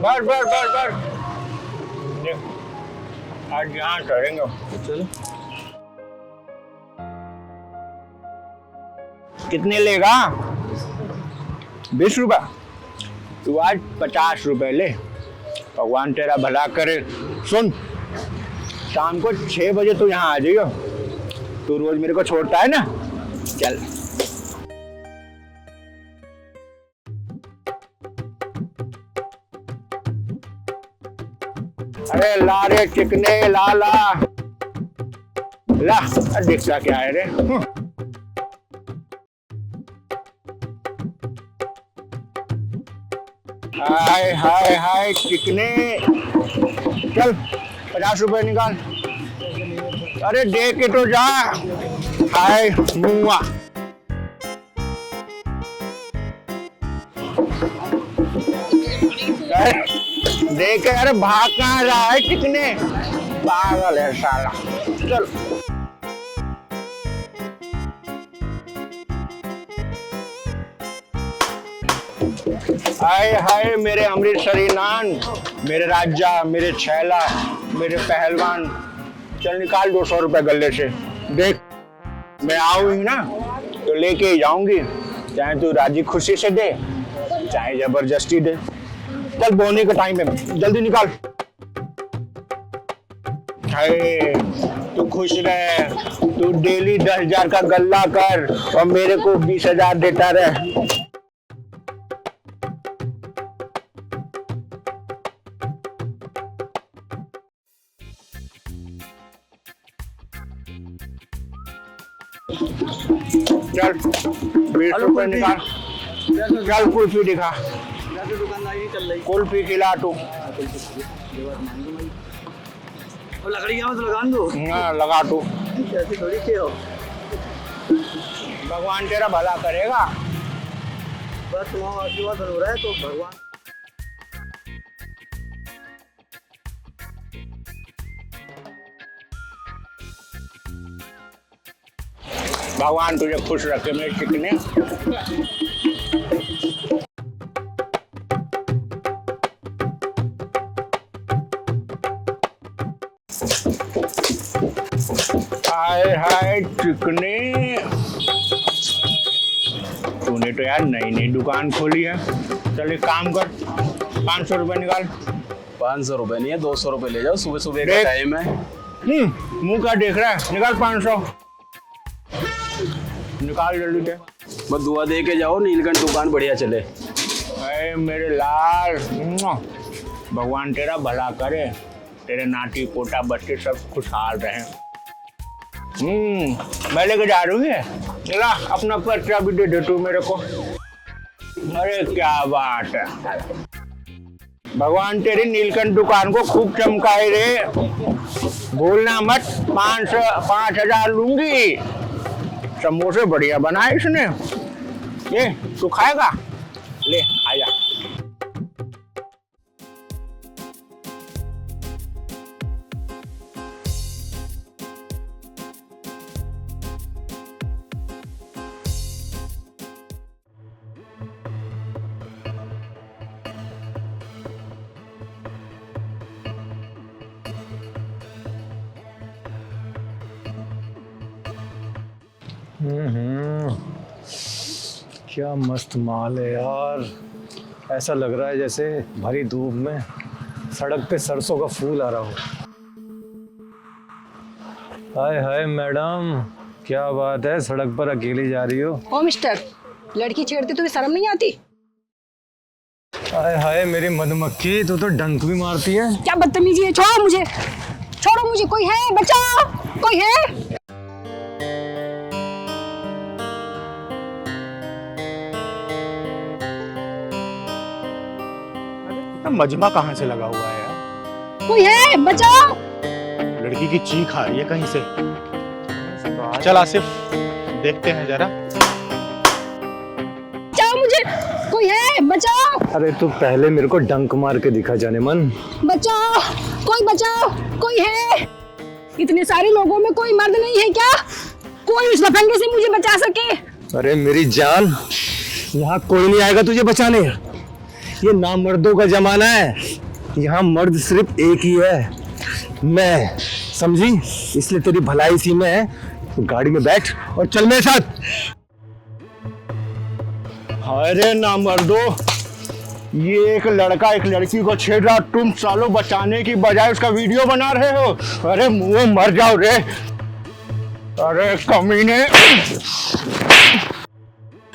बस बस बस बस आज यहाँ करेंगे। चलो। कितने लेगा? 20 रुपए। तू आज 50 रुपए ले, भगवान तेरा भला करे। सुन, शाम को 6 बजे तू यहाँ आ जाइयो। तू रोज मेरे को छोड़ता है ना, चल। अरे ला रे चिकने, ला ला ला। दिखता क्या है रे? हाय हाय हाय चिकने, चल 50 रुपए निकाल। अरे दे के तो जा। हाय मुआ। देख, अरे भाग कहाँ रहा है चिकने? पागल है साला। चल। हाय हाय मेरे अमृतसरी नान, मेरे राजा, मेरे छैला, मेरे पहलवान। चल निकाल 200 रुपए गले से। देख, मैं आऊंगी ना तो लेके जाऊंगी, चाहे तू राजी खुशी से दे, चाहे जबरदस्ती दे। चल बोने का टाइम है, जल्दी निकाल। हाय तू खुश रहे, तू डेली 10,000 का गल्ला कर और मेरे को 20,000 देता रहे। चल 20 रुपए निकाल। चल कुल्फी दिखा। दुकानदारी चल रही। कुल्फी खिला तू। लकड़ी तो लगान दो। हाँ लगा तू। ऐसे थोड़ी के हो। भगवान तेरा भला करेगा। बस तुम्हारा आशीर्वाद हो रहा है तो भगवान। भगवान तुझे खुश रखे मेरे चिकने। हाय हाय चिकने, तूने तो यार नई नई दुकान खोली है। चल एक काम कर, 500 रुपए निकाल। 500 रुपए नहीं है, 200 रुपए ले जाओ, सुबह सुबह का देख। टाइम है। मुंह का देख रहा है, निकाल 500 निकाल जल्दी से। बस दुआ दे के जाओ, नीलकंठ दुकान बढ़िया चले। अरे मेरे लाल, भगवान तेरा भला करे, तेरे नाती पोता बच्चे सब खुशहाल रहे। मैं लेके जा रही है। ला अपना पर्चा भी दे दे तू मेरे को। अरे क्या बात है, भगवान तेरी नीलकंठ दुकान को खूब चमकाए रे। भूलना मत, 5,000 लूंगी। समोसे बढ़िया बनाए इसने। ये तू खाएगा? ले आजा। क्या मस्त माल है यार। ऐसा लग रहा है जैसे भरी धूप में सड़क पे सरसों का फूल आ रहा हो। हाय हाय मैडम, क्या बात है, सड़क पर अकेली जा रही हो? ओ मिस्टर, लड़की छेड़ते तुम्हें शर्म नहीं आती? हाय हाय मेरी मधुमक्खी, तू तो डंक भी मारती है। क्या बदतमीजी है, छोड़ो मुझे, छोड़ो मुझे। कोई है? बचाओ, कोई है? मजमा कहाँ से लगा हुआ है यार? कोई है? बचाओ। लड़की की चीख आ रही है कहीं से। चल आसिफ, देखते हैं जरा। बचाओ मुझे, कोई है? बचाओ। अरे तू पहले मेरे को डंक मार के दिखा जाने मन। बचाओ, कोई बचाओ, कोई है? इतने सारे लोगों में कोई मर्द नहीं है क्या? कोई उस लफंगे से मुझे बचा सके? अरे मेरी जान, यहाँ कोई नहीं आएगा तुझे बचाने। ये नामर्दों का जमाना है। यहाँ मर्द सिर्फ एक ही है, मैं। समझी? इसलिए तेरी भलाई सी में है। गाड़ी में बैठ और चल मेरे साथ। अरे नामर्दो, ये एक लड़का एक लड़की को छेड़ रहा, तुम सालों बचाने की बजाय उसका वीडियो बना रहे हो। अरे मुंह मर जाओ रे। अरे कमीने,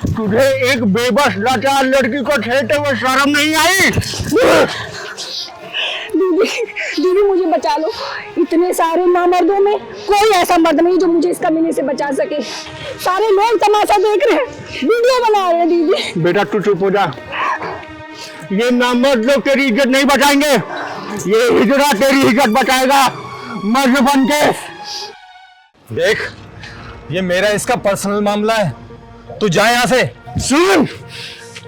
तुझे एक बेबस लाचार लड़की को छेड़ते हुए शर्म नहीं आई? दीदी मुझे बचा लो। इतने सारे नामर्दों में कोई ऐसा मर्द नहीं जो मुझे इस कमीने से बचा सके। सारे लोग तमाशा देख रहे हैं, वीडियो बना रहे हैं। दीदी बेटा तू चुप हो जा। ये नामर्द लोग तेरी इज्जत नहीं बचाएंगे, ये हिजड़ा तेरी इज्जत बचाएगा मर्द बन के। देख, ये मेरा इसका पर्सनल मामला है, तू जा यहाँ से। सुन,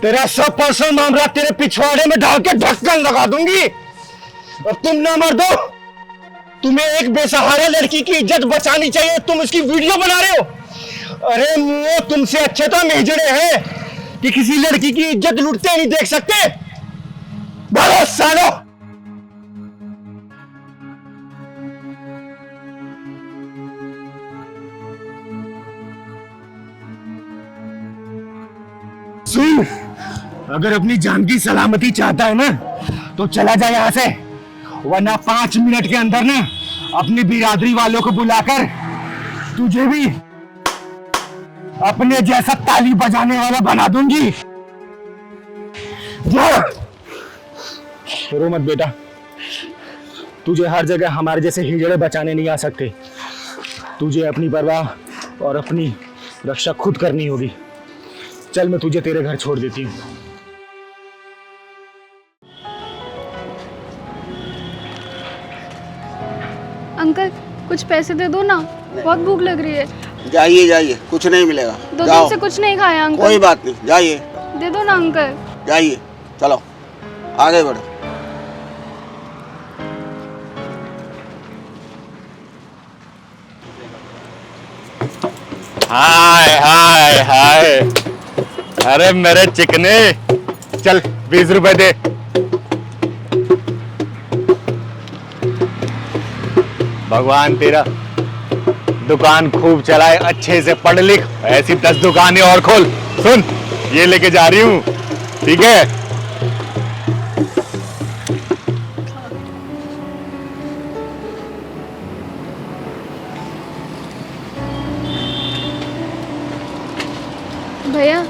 तेरा सब पर्सनल मामला तेरे पिछवाड़े में डाल के ढक्कन लगा दूंगी। और तुम ना मर दो, तुम्हें एक बेसहारा लड़की की इज्जत बचानी चाहिए, तुम उसकी वीडियो बना रहे हो। अरे मुंह, तुमसे अच्छे तो हम हिजड़े हैं कि किसी लड़की की इज्जत लूटते नहीं देख सकते। भागो सालो। सुन, अगर अपनी जान की सलामती चाहता है ना तो चला जाए यहां से, वरना 5 मिनट के अंदर ना अपनी बिरादरी वालों को बुलाकर तुझे भी अपने जैसा ताली बजाने वाला बना दूंगी। रो मत बेटा, तुझे हर जगह हमारे जैसे हिजड़े बचाने नहीं आ सकते। तुझे अपनी परवाह और अपनी रक्षा खुद करनी होगी। चल, मैं तुझे तेरे घर छोड़ देती हूँ। अंकल कुछ पैसे दे दो ना, बहुत भूख लग रही है। जाइए जाइए, कुछ नहीं मिलेगा। 2 जाओ। दिन से कुछ नहीं खाया अंकल। कोई बात नहीं, जाइए दे दो ना अंकल। जाइए, चलो आगे बढ़ो। हाय हाय हाय, अरे मेरे चिकने, चल 20 रुपए दे। भगवान तेरा दुकान खूब चलाए, अच्छे से पढ़ लिख, ऐसी 10 दुकानें और खोल। सुन, ये लेके जा रही हूँ, ठीक है? भैया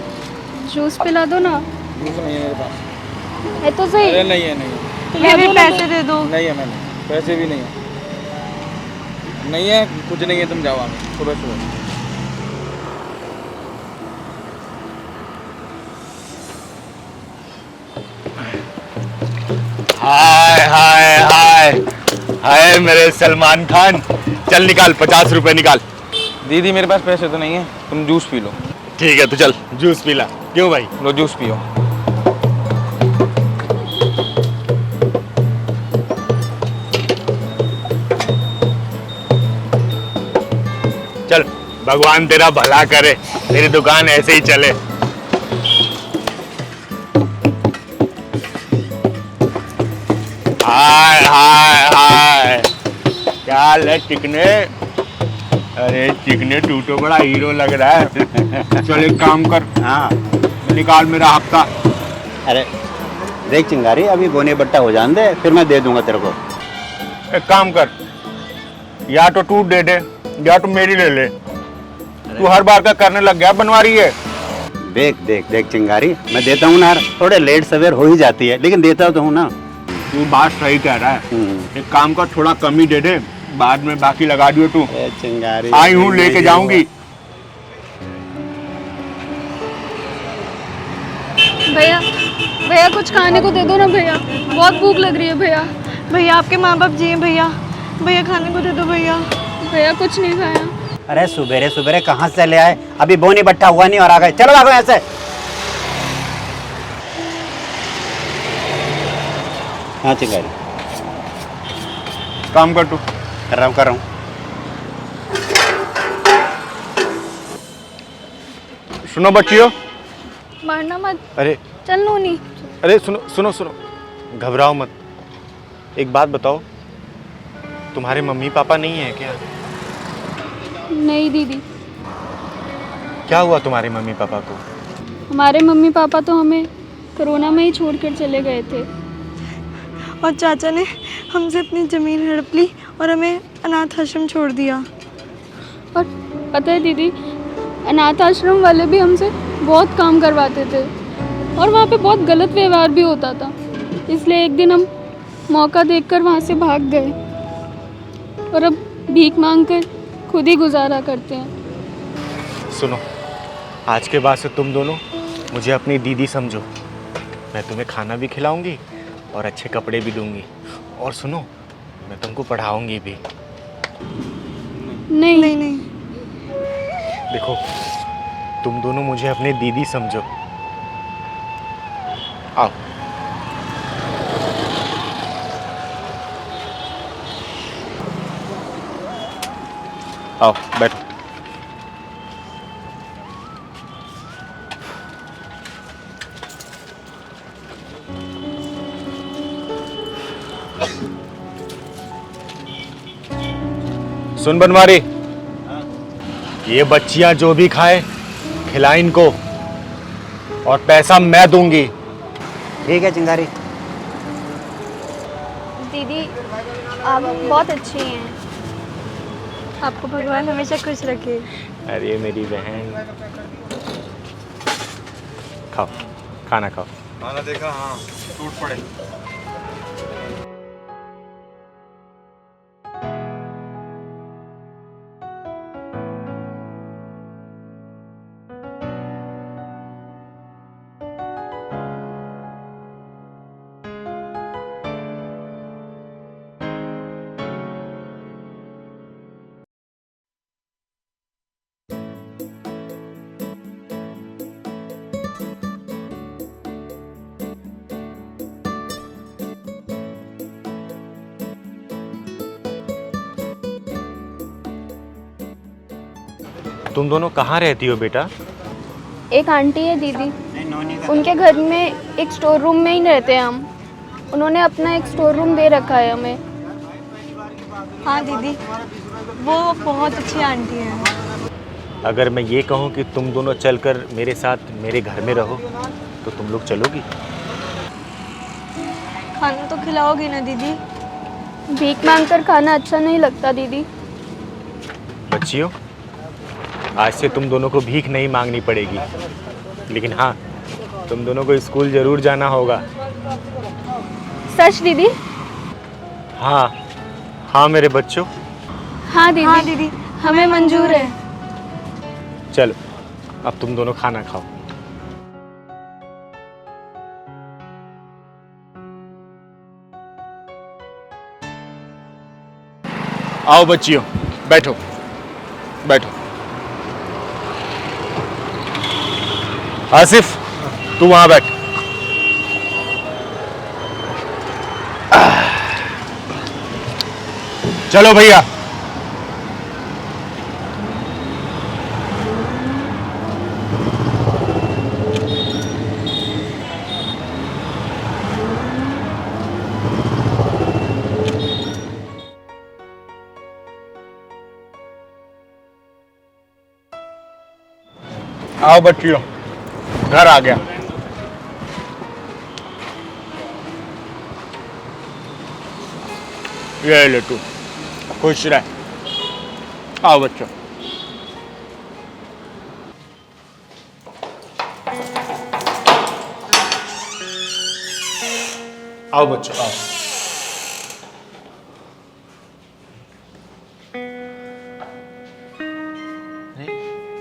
जूस पिला दो ना। जूस नहीं है मेरे पास। है तो सही। अरे नहीं है, नहीं है। फिर भी पैसे दे दो। नहीं है, मैंने पैसे भी नहीं है। नहीं है, कुछ नहीं है, तुम जाओ आगे सुबह सुबह। हाय हाय हाय हाय मेरे सलमान खान, चल निकाल 50 रुपए निकाल। दीदी मेरे पास पैसे तो नहीं है, तुम जूस पी लो। ठीक है, तो चल जूस पीला। क्यों भाई? लो जूस पियो। चल, भगवान तेरा भला करे, तेरी दुकान ऐसे ही चले। हाय हाय हाय, क्या हाल है चिकने? अरे चिकने, तू तो बड़ा हीरो लग रहा है। चल एक काम कर, हाँ, निकाल मेरा हफ्ता। अरे देख चिंगारी, अभी बोने बट्टा हो जाने दे, फिर मैं दे दूंगा तेरे को। एक काम कर, या तो तू दे दे या तो मेरी ले ले। तू हर बार का करने लग गया, बनवा रही है। देख देख देख चिंगारी, मैं देता हूँ ना यार, थोड़े लेट सवेर हो ही जाती है, लेकिन देता तो हूँ ना। तू बात सही कह रहा है। एक काम कर, थोड़ा कम ही दे दे, बाद में बाकी लगा दियो तू। ए चिंगारी, आई हूँ, लेके जाऊंगी। भैया भैया कुछ खाने को दे दो ना भैया, बहुत भूख लग रही है भैया। भैया आपके माँ बाप जी हैं भैया, भैया खाने को दे दो भैया। भैया कुछ नहीं खाया। अरे सुबेरे सुबेरे कहाँ से ले आए, अभी बोनी बट्टा हुआ नहीं और आ गए। चलो भागो यहाँ से। हाँ चिंगारी, काम कर तू। कर रहा हूँ। सुनो बच्चियों। मारना मत। अरे चल नूनी। अरे सुनो सुनो सुनो, घबराओ मत। एक बात बताओ, तुम्हारे मम्मी पापा नहीं है क्या? नहीं दीदी, क्या हुआ तुम्हारे मम्मी पापा को? हमारे मम्मी पापा तो हमें कोरोना में ही छोड़कर चले गए थे। और चाचा ने हमसे अपनी ज़मीन हड़प ली और हमें अनाथ आश्रम छोड़ दिया। और पता है दीदी, अनाथ आश्रम वाले भी हमसे बहुत काम करवाते थे और वहाँ पे बहुत गलत व्यवहार भी होता था। इसलिए एक दिन हम मौका देखकर वहाँ से भाग गए और अब भीख मांगकर खुद ही गुजारा करते हैं। सुनो, आज के बाद से तुम दोनों मुझे अपनी दीदी समझो। मैं तुम्हें खाना भी खिलाऊंगी और अच्छे कपड़े भी दूंगी। और सुनो, मैं तुमको पढ़ाऊंगी भी। नहीं नहीं नहीं, देखो, तुम दोनों मुझे अपनी दीदी समझो। आओ। आओ बैठो। सुन बनवारी, ये बच्चियां जो भी खाए खिला इनको, और पैसा मैं दूंगी। ठीक है चिंगारी। दीदी आप बहुत अच्छी हैं, आपको भगवान हमेशा खुश रखे। अरे मेरी बहन, खाओ, खाना खाओ। खाना देखा, हाँ टूट पड़े। तुम दोनों कहाँ रहती हो बेटा? एक आंटी है दीदी, उनके घर में एक स्टोर रूम में ही रहते हैं हम। उन्होंने अपना एक स्टोर रूम दे रखा है हमें। हाँ दीदी, वो बहुत अच्छी आंटी हैं। अगर मैं ये कहूँ कि तुम दोनों चलकर मेरे साथ मेरे घर में रहो, तो तुम लोग चलोगी? खाना तो खिलाओगी ना दीदी? भीख मांगकर खाना अच्छा नहीं लगता दीदी। बच्चियों, आज से तुम दोनों को भीख नहीं मांगनी पड़ेगी, लेकिन हाँ, तुम दोनों को स्कूल जरूर जाना होगा। सच दीदी? हाँ हाँ मेरे बच्चों। हाँ दीदी, हाँ दीदी, हमें मंजूर है। चलो, अब तुम दोनों खाना खाओ। आओ बच्चियों, बैठो बैठो। आसिफ, तू वहां बैठ। चलो भैया। आओ बच्चियों, घर आ गया। ये ले तू, खुश रह। आओ बच्चों। आओ बच्चों, आओ।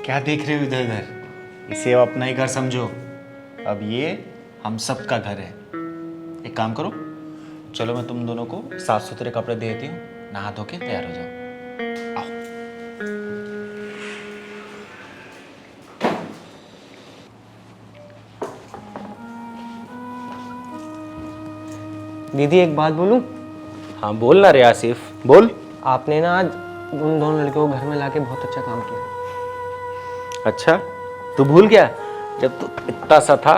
क्या देख रहे हो इधर उधर? इसे अब अपना ही घर समझो। अब ये हम सब का घर है। एक काम करो, चलो मैं तुम दोनों को साफ सुथरे कपड़े दे देती हूँ, नहा धो के तैयार हो जाओ। आओ। दीदी एक बात बोलूं? हाँ बोल ना रे आसिफ, बोल। आपने ना आज उन दोनों लड़कियों को घर में लाके बहुत अच्छा काम किया। अच्छा, तू भूल गया जब तू इतना सा था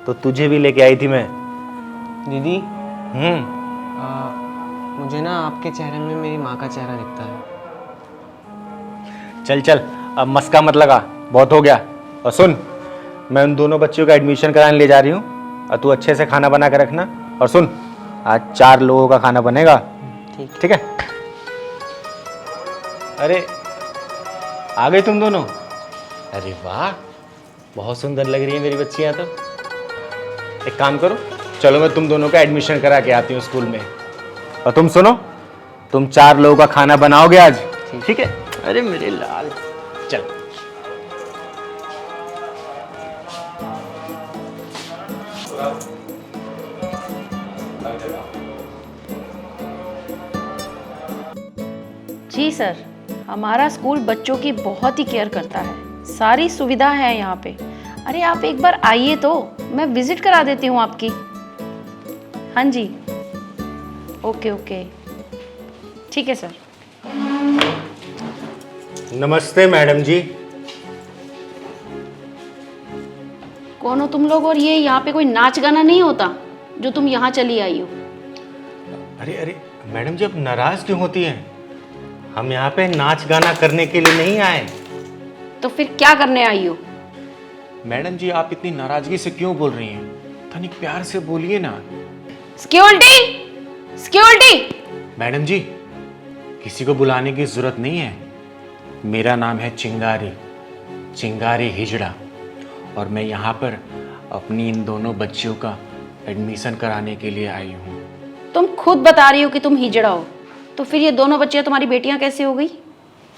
तो तुझे भी लेके आई थी मैं। दीदी हम्म। मुझे ना आपके चेहरे में मेरी माँ का चेहरा दिखता है। चल चल, अब मस्का मत लगा, बहुत हो गया। और सुन, मैं उन दोनों बच्चों का एडमिशन कराने ले जा रही हूँ और तू अच्छे से खाना बना के रखना। और सुन, आज 4 लोगों का खाना बनेगा, ठीक है? अरे आ गई तुम दोनों? अरे वाह, बहुत सुंदर लग रही है मेरी बच्चियाँ तो। एक काम करो, चलो मैं तुम दोनों का एडमिशन करा के आती हूँ स्कूल में। और तुम सुनो, तुम 4 लोगों का खाना बनाओगे आज, ठीक है? अरे मेरे लाल, चल। जी सर, हमारा स्कूल बच्चों की बहुत ही केयर करता है, सारी सुविधा है यहाँ पे। अरे आप एक बार आइए तो मैं विजिट करा देती हूँ आपकी। हाँ जी, ओके ओके, ठीक है सर। नमस्ते मैडम जी। कौन हो तुम लोग, और ये यहाँ पे कोई नाच गाना नहीं होता जो तुम यहाँ चली आई हो? अरे अरे मैडम जी, आप नाराज क्यों होती हैं? हम यहाँ पे नाच गाना करने के लिए नहीं आए। तो फिर क्या करने आई हो? मैडम जी, आप इतनी नाराजगी से क्यों बोल रही हैं? तनिक प्यार से बोलिए ना। Security, security. मैडम जी, किसी को बुलाने की जरूरत नहीं है। मेरा नाम है चिंगारी, चिंगारी हिजड़ा, और मैं यहाँ पर अपनी इन दोनों बच्चियों का एडमिशन कराने के लिए आई हूँ। तुम खुद बता रही हो कि तुम हिजड़ा हो, तो फिर ये दोनों बच्चियां तुम्हारी बेटियां कैसे हो गई?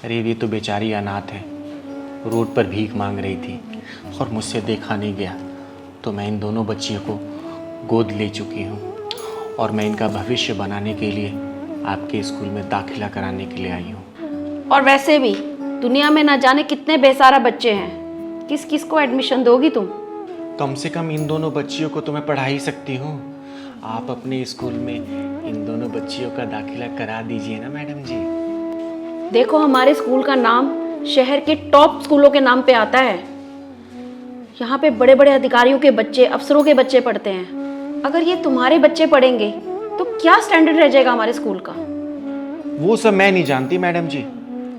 अरे ये तो बेचारी अनाथ है, रोड पर भीख मांग रही थी और मुझसे देखा नहीं गया, तो मैं इन दोनों बच्चियों को गोद ले चुकी हूँ और मैं इनका भविष्य बनाने के लिए आपके स्कूल में दाखिला कराने के लिए आई हूँ। और वैसे भी दुनिया में ना जाने कितने बेसहारा बच्चे हैं, किस किस को एडमिशन दोगी तुम? कम से कम इन दोनों बच्चियों को तो मैं पढ़ा ही सकती हूँ। आप अपने स्कूल में इन दोनों बच्चियों का दाखिला करा दीजिए ना मैडम जी। देखो, हमारे स्कूल का नाम शहर के टॉप स्कूलों के नाम पे आता है। यहाँ पे बड़े बड़े अधिकारियों के बच्चे, अफसरों के बच्चे पढ़ते हैं। अगर ये तुम्हारे बच्चे पढ़ेंगे तो क्या स्टैंडर्ड रह जाएगा हमारे स्कूल का? वो सब मैं नहीं जानती मैडम जी,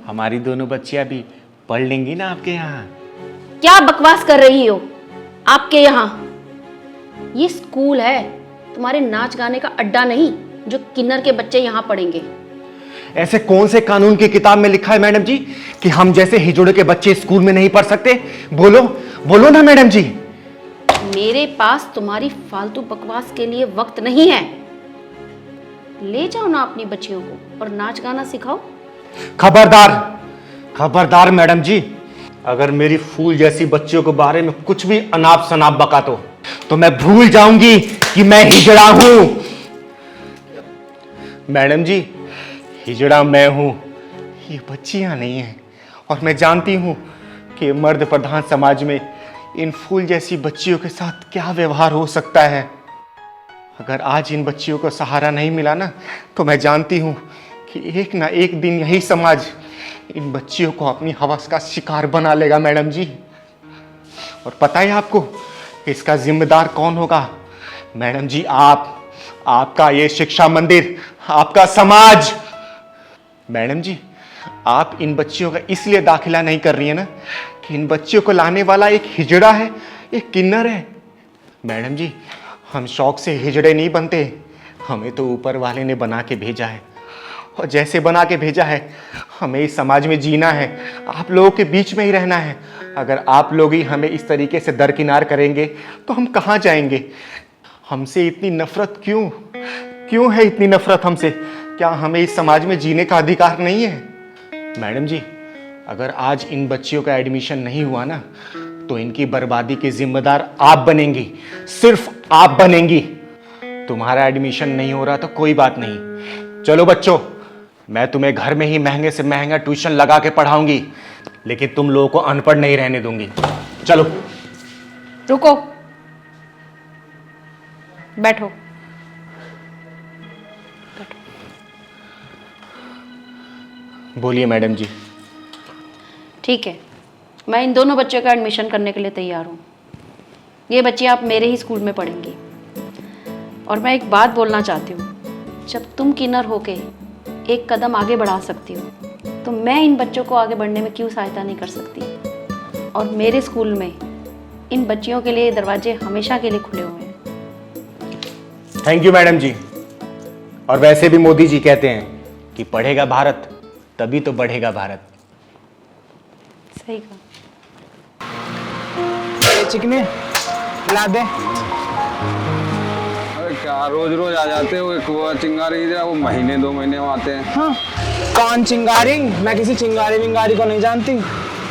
हमारी दोनों बच्चियां भी पढ़ लेंगी ना आपके यहाँ। क्या बकवास कर रही हो? आपके यहाँ ये स्कूल है, तुम्हारे नाच गाने का अड्डा नहीं जो किन्नर के बच्चे यहाँ पढ़ेंगे। ऐसे कौन से कानून की किताब में लिखा है मैडम जी कि हम जैसे हिजड़े के बच्चे स्कूल में नहीं पढ़ सकते? बोलो बोलो ना मैडम जी। मेरे पास तुम्हारी फालतू बकवास के लिए वक्त नहीं है। ले जाओ ना अपनी बच्चियों को और नाच गाना सिखाओ। खबरदार, खबरदार मैडम जी, अगर मेरी फूल जैसी बच्चियों के बारे में कुछ भी अनाप शनाप बका तो मैं भूल जाऊंगी कि मैं हिजड़ा हूं। मैडम जी, हिजड़ा मैं हूं, ये बच्चियां नहीं हैं। और मैं जानती हूं कि मर्द प्रधान समाज में इन फूल जैसी बच्चियों के साथ क्या व्यवहार हो सकता है। अगर आज इन बच्चियों को सहारा नहीं मिला ना, तो मैं जानती हूं कि एक ना एक दिन यही समाज इन बच्चियों को अपनी हवस का शिकार बना लेगा मैडम जी। और पता है आपको इसका जिम्मेदार कौन होगा? मैडम जी, आपका ये शिक्षा मंदिर, आपका समाज। मैडम जी, आप इन बच्चियों का इसलिए दाखिला नहीं कर रही है ना कि इन बच्चियों को लाने वाला एक हिजड़ा है, एक किन्नर है। मैडम जी, हम शौक से हिजड़े नहीं बनते, हमें तो ऊपर वाले ने बना के भेजा है। और जैसे बना के भेजा है, हमें इस समाज में जीना है, आप लोगों के बीच में ही रहना है। अगर आप लोग ही हमें इस तरीके से दरकिनार करेंगे तो हम कहाँ जाएंगे? हमसे इतनी नफरत क्यों है इतनी नफरत हमसे? क्या हमें इस समाज में जीने का अधिकार नहीं है? मैडम जी, अगर आज इन बच्चियों का एडमिशन नहीं हुआ ना, तो इनकी बर्बादी के जिम्मेदार आप बनेंगी, सिर्फ आप बनेंगी। तुम्हारा एडमिशन नहीं हो रहा तो कोई बात नहीं, चलो बच्चों, मैं तुम्हें घर में ही महंगे से महंगा ट्यूशन लगा के पढ़ाऊंगी, लेकिन तुम लोगों को अनपढ़ नहीं रहने दूंगी। चलो। रुको, बैठो। बोलिए मैडम जी। ठीक है, मैं इन दोनों बच्चों का एडमिशन करने के लिए तैयार हूँ। ये बच्चियाँ आप मेरे ही स्कूल में पढ़ेंगी। और मैं एक बात बोलना चाहती हूँ, जब तुम किन्नर होके एक कदम आगे बढ़ा सकती हो तो मैं इन बच्चों को आगे बढ़ने में क्यों सहायता नहीं कर सकती। और मेरे स्कूल में इन बच्चियों के लिए दरवाजे हमेशा के लिए खुले हुए हैं। थैंक यू मैडम जी। और वैसे भी मोदी जी कहते हैं कि पढ़ेगा भारत तभी तो बढ़ेगा भारत। सही कहा। चिकने ला दे। अरे क्या रोज रोज आ जाते हो, एक वो चिंगारी इधर, वो महीने 2 महीने में आते हैं। हाँ, कौन चिंगारी? मैं किसी चिंगारी विंगारी को नहीं जानती।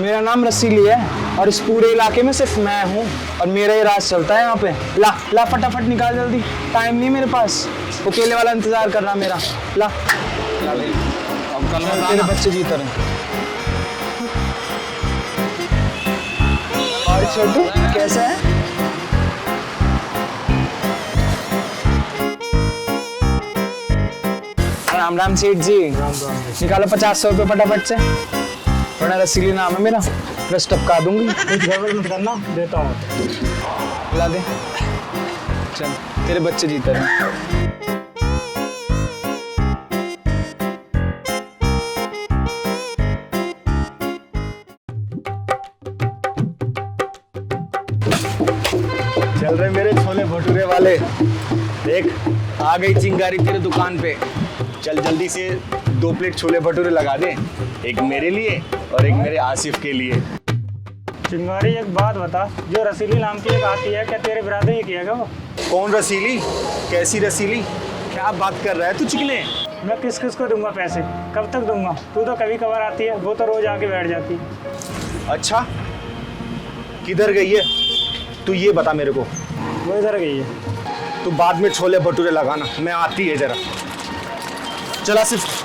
मेरा नाम रसीली है और इस पूरे इलाके में सिर्फ मैं हूँ और मेरा ही राज चलता है यहाँ पे। ला ला फटाफट निकाल जल्दी, टाइम नहीं मेरे पास। वो केले वाला इंतजार कर रहा मेरा। ला अब कल मत तेरे आना। बच्चे जीत रहे। और छोटू कैसा है? राम राम सेठ जी। निकालो 500 रुपये फटाफट से। थोड़ा रसीली नाम है मेरा, बस टपका दूंगी। कुछ गड़बड़ मत करना, देता हूँ। ला दे। चल तेरे बच्चे जीत रहे। चल रहे मेरे छोले भटूरे वाले, देख आ गई चिंगारी तेरे दुकान पे। चल जल्दी से 2 प्लेट छोले भटूरे लगा दे, एक मेरे लिए और एक मेरे आसिफ के लिए। चिंगारी एक बात बता, जो रसीली नाम की एक आती है, क्या तेरे बिरादरी ही किया वो? कौन रसीली? कैसी रसीली? क्या बात कर रहा है तू चिकने? मैं किस किस को दूंगा पैसे? कब तक दूंगा? तू तो कभी कभार आती है, वो तो रोज आके बैठ जाती है। अच्छा किधर गई है तू, ये बता मेरे को। वो इधर गई है। तू बाद में छोले भटूरे लगाना, मैं आती है जरा। चला सिर्फ।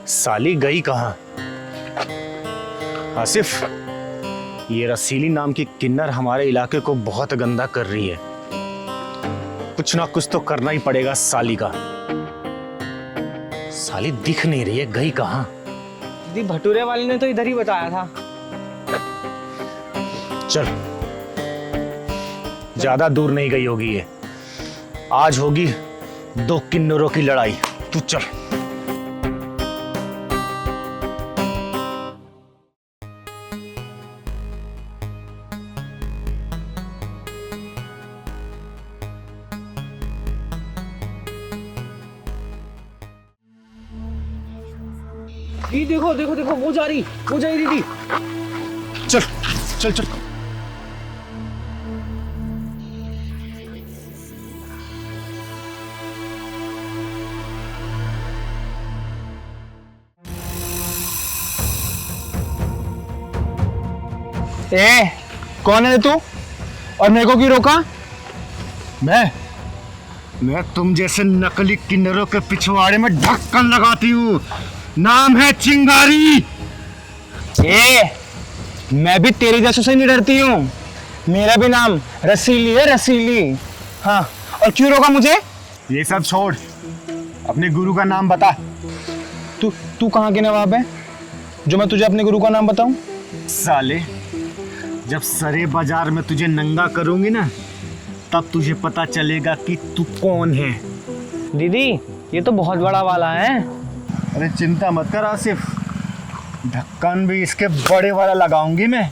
साली गई कहाँ? आसिफ, ये रसीली नाम की किन्नर हमारे इलाके को बहुत गंदा कर रही है। कुछ ना कुछ तो करना ही पड़ेगा साली का। साली दिख नहीं रही है, गई कहाँ? दी भटूरे वाले ने तो इधर ही बताया था। चल, ज्यादा दूर नहीं गई होगी ये। आज होगी 2 किन्नरों की लड़ाई। तू चल। दी देखो देखो देखो, वो जा रही दीदी। चल चल चल। ए, कौन है तू और मेरे को क्यों रोका? मैं तुम जैसे नकली किन्नरों के पिछवाड़े में ढक्कन लगाती हूँ। नाम है चिंगारी। ए, मैं भी तेरी जैसों से नहीं डरती हूँ। मेरा भी नाम रसीली है, रसीली। हाँ, और क्यों रोका मुझे? ये सब छोड़, अपने गुरु का नाम बता। तू कहाँ के नवाब है जो मैं तुझे अपने गुरु का नाम बताऊं? साले, जब सरे बाजार में तुझे नंगा करूंगी ना, तब तुझे पता चलेगा कि तू कौन है। दीदी, ये तो बहुत बड़ा वाला है। अरे चिंता मत कर आसिफ, ढक्कन भी इसके बड़े वाला लगाऊंगी मैं।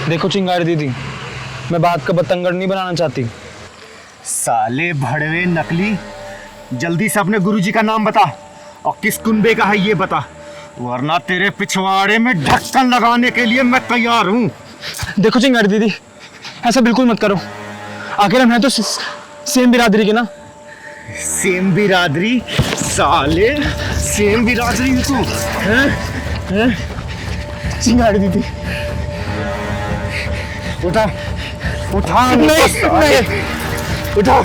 देखो चिंगारी दीदी, मैं बात का बतंगड़ नहीं बनाना चाहती। साले भड़वे नकली, जल्दी से अपने गुरुजी का नाम बता और किस कुंबे का है ये बता, वरना तेरे पिछवाड़े में ढक्कन लगाने के लिए मैं तैयार हूँ। देखो चिंगारी दीदी, ऐसा बिल्कुल मत करो। आखिर हम हैं तो सेम बिरादरी के ना। सेम बिरादरी? साले, सेम बिरादरी तू हैं? चिंगारी दीदी, उठा उठा। नहीं, उठा।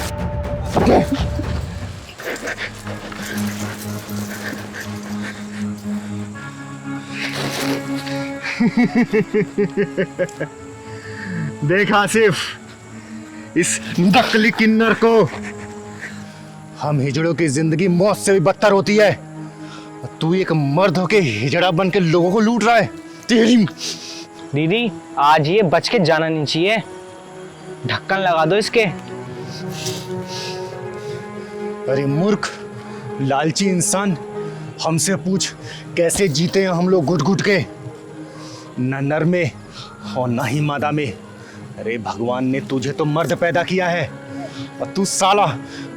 देख आसिफ, इस नकली किन्नर को। हम हिजड़ों की जिंदगी मौत से भी बदतर होती है। तू एक मर्द होके हिजड़ा बन के लोगों को लूट रहा है। तेरी दीदी आज ये बच के जाना नहीं चाहिए, ढक्कन लगा दो इसके। अरे मूर्ख लालची इंसान, हमसे पूछ कैसे जीते हैं हम लोग घुट घुट के, न नर में और ना ही मादा में। अरे भगवान ने तुझे तो मर्द पैदा किया है और तू साला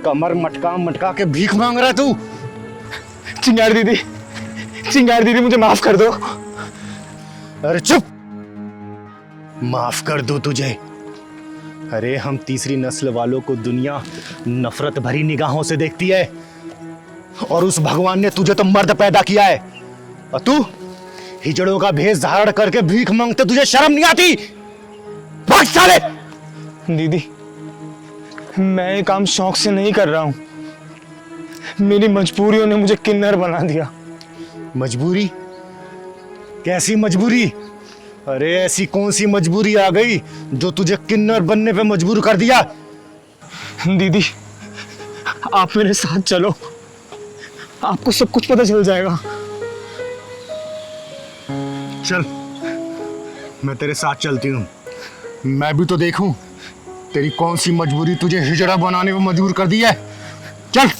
कमर मटका मटका के भीख मांग रहा है तू। चिंगारी दीदी मुझे माफ कर दो। अरे चुप, माफ कर दो तुझे। अरे हम तीसरी नस्ल वालों को दुनिया नफरत भरी निगाहों से देखती है और उस भगवान ने तुझे तो मर्द पैदा किया है और तू हिजड़ों का भेष धारण करके भीख मांगते, तुझे शर्म नहीं आती? भाग साले। दीदी मैं ये काम शौक से नहीं कर रहा हूँ, मेरी मजबूरियों ने मुझे किन्नर बना दिया। मजबूरी? कैसी मजबूरी? अरे ऐसी कौन सी मजबूरी आ गई जो तुझे किन्नर बनने पे मजबूर कर दिया? दीदी आप मेरे साथ चलो, आपको सब कुछ पता चल जाएगा। चल मैं तेरे साथ चलती हूँ, मैं भी तो देखूं तेरी कौन सी मजबूरी तुझे हिजड़ा बनाने पे मजबूर कर दी है। चल।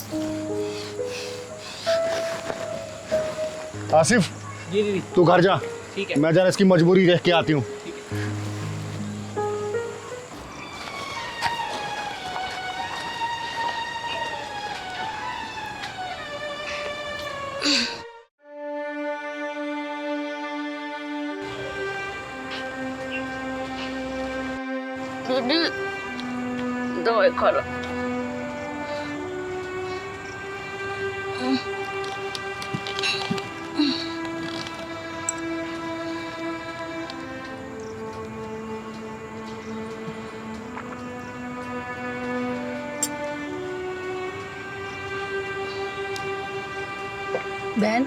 आसिफ जी दीदी तू घर जा, ठीक है। मैं जरा इसकी मजबूरी देख के आती हूँ। दवाई खा लो। बहन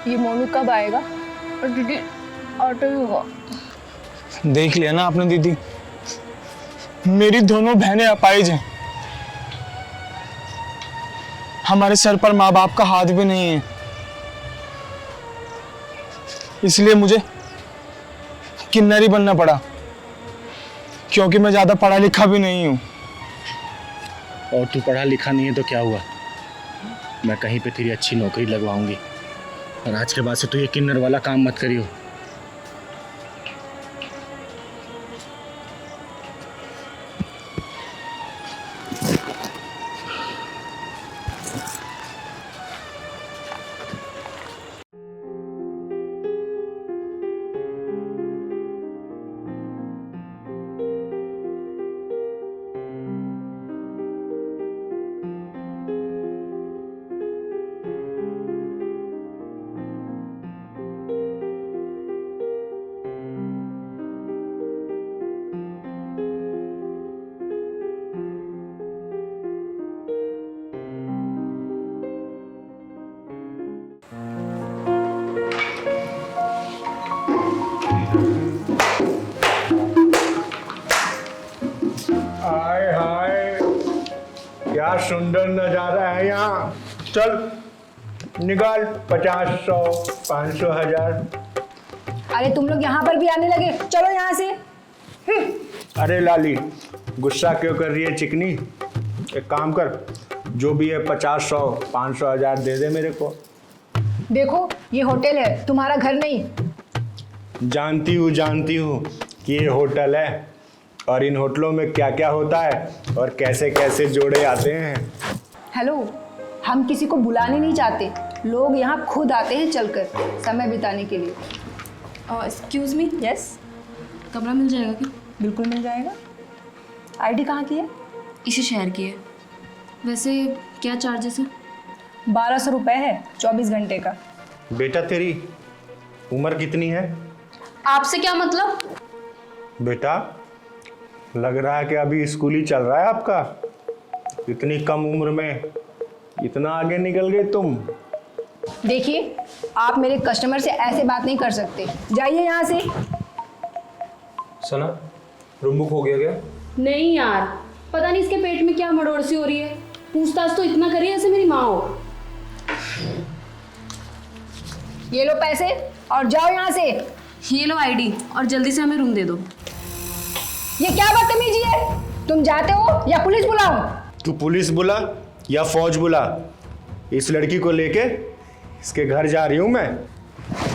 ये मोनू कब आएगा? और दीदी ऑटो ही हुआ। देख लिया ना आपने दीदी, मेरी दोनों बहनें अपाहिज हैं, हमारे सर पर माँ बाप का हाथ भी नहीं है, इसलिए मुझे किन्नरी बनना पड़ा, क्योंकि मैं ज्यादा पढ़ा लिखा भी नहीं हूँ। और तू पढ़ा लिखा नहीं है तो क्या हुआ, मैं कहीं पे तेरी अच्छी नौकरी लगवाऊंगी और आज के बाद से तू ये किन्नर वाला काम मत करियो। हाय हाय क्या सुंदर नजारा है यहाँ। चल निकाल 50, 100, 500, 1000। अरे तुम लोग यहाँ पर भी आने लगे, चलो यहाँ से। अरे लाली गुस्सा क्यों कर रही है चिकनी, एक काम कर जो भी है 50, 100, 500, 1000 दे दे मेरे को। देखो ये होटल है, तुम्हारा घर नहीं। जानती हूँ कि ये होटल है और इन होटलों में क्या क्या होता है और कैसे कैसे जोड़े आते हैं। हेलो, हम किसी को बुलाने नहीं चाहते, लोग यहाँ खुद आते हैं चलकर समय बिताने के लिए। एक्सक्यूज़ मी, यस, कमरा मिल जाएगा क्या? बिल्कुल मिल जाएगा। आईडी कहाँ की है? इसी शहर की है। वैसे क्या चार्जेस हैं? 1200 रुपये है 24 घंटे का। बेटा तेरी उम्र कितनी है? आपसे क्या मतलब? बेटा लग रहा है कि अभी स्कूल ही चल रहा है आपका। इतनी कम उम्र में इतना आगे निकल गए तुम। देखिए आप मेरे कस्टमर से ऐसे बात नहीं कर सकते, जाइए यहाँ से। सना रूम बुक हो गया क्या? नहीं यार, पता नहीं इसके पेट में क्या मड़ोड़ सी हो रही है। पूछताछ तो इतना करिए जैसे मेरी माँ हो। ये लो पैसे और जाओ यहाँ से। ये लो आईडी और जल्दी से हमें रूम दे दो। ये क्या बदतमीजी है? तुम जाते हो या पुलिस बुलाऊं? तू पुलिस बुला या फौज बुला, इस लड़की को लेके इसके घर जा रही हूं मैं।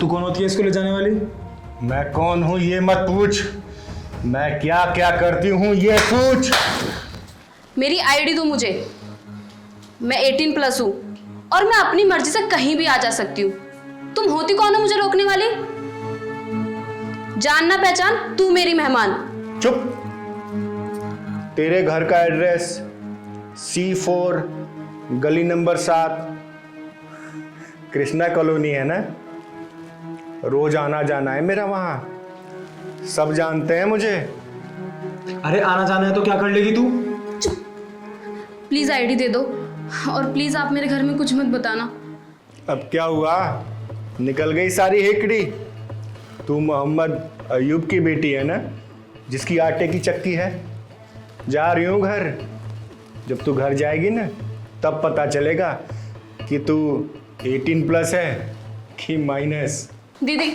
तू कौन होती है इसको ले जाने वाली? मैं कौन हूं ये मत पूछ, मैं क्या क्या करती हूं ये पूछ। मेरी आईडी दो मुझे। मैं 18+ हूँ और मैं अपनी मर्जी से कहीं भी आ जा सकती हूँ। तुम होती कौन हो मुझे रोकने वाली? जान ना पहचान, तू मेरी मेहमान। चुप। तेरे घर का एड्रेस C4 गली नंबर 7 कृष्णा कॉलोनी है ना? रोज आना जाना है मेरा वहां, सब जानते हैं मुझे। अरे आना जाना है तो क्या कर लेगी तू? प्लीज आईडी दे दो और प्लीज आप मेरे घर में कुछ मत बताना। अब क्या हुआ, निकल गई सारी हेकड़ी? तू मोहम्मद अयूब की बेटी है ना, जिसकी आटे की चक्की है? जा रही हूँ घर। जब तू घर जाएगी ना तब पता चलेगा कि तू 18+ है कि माइनस। दीदी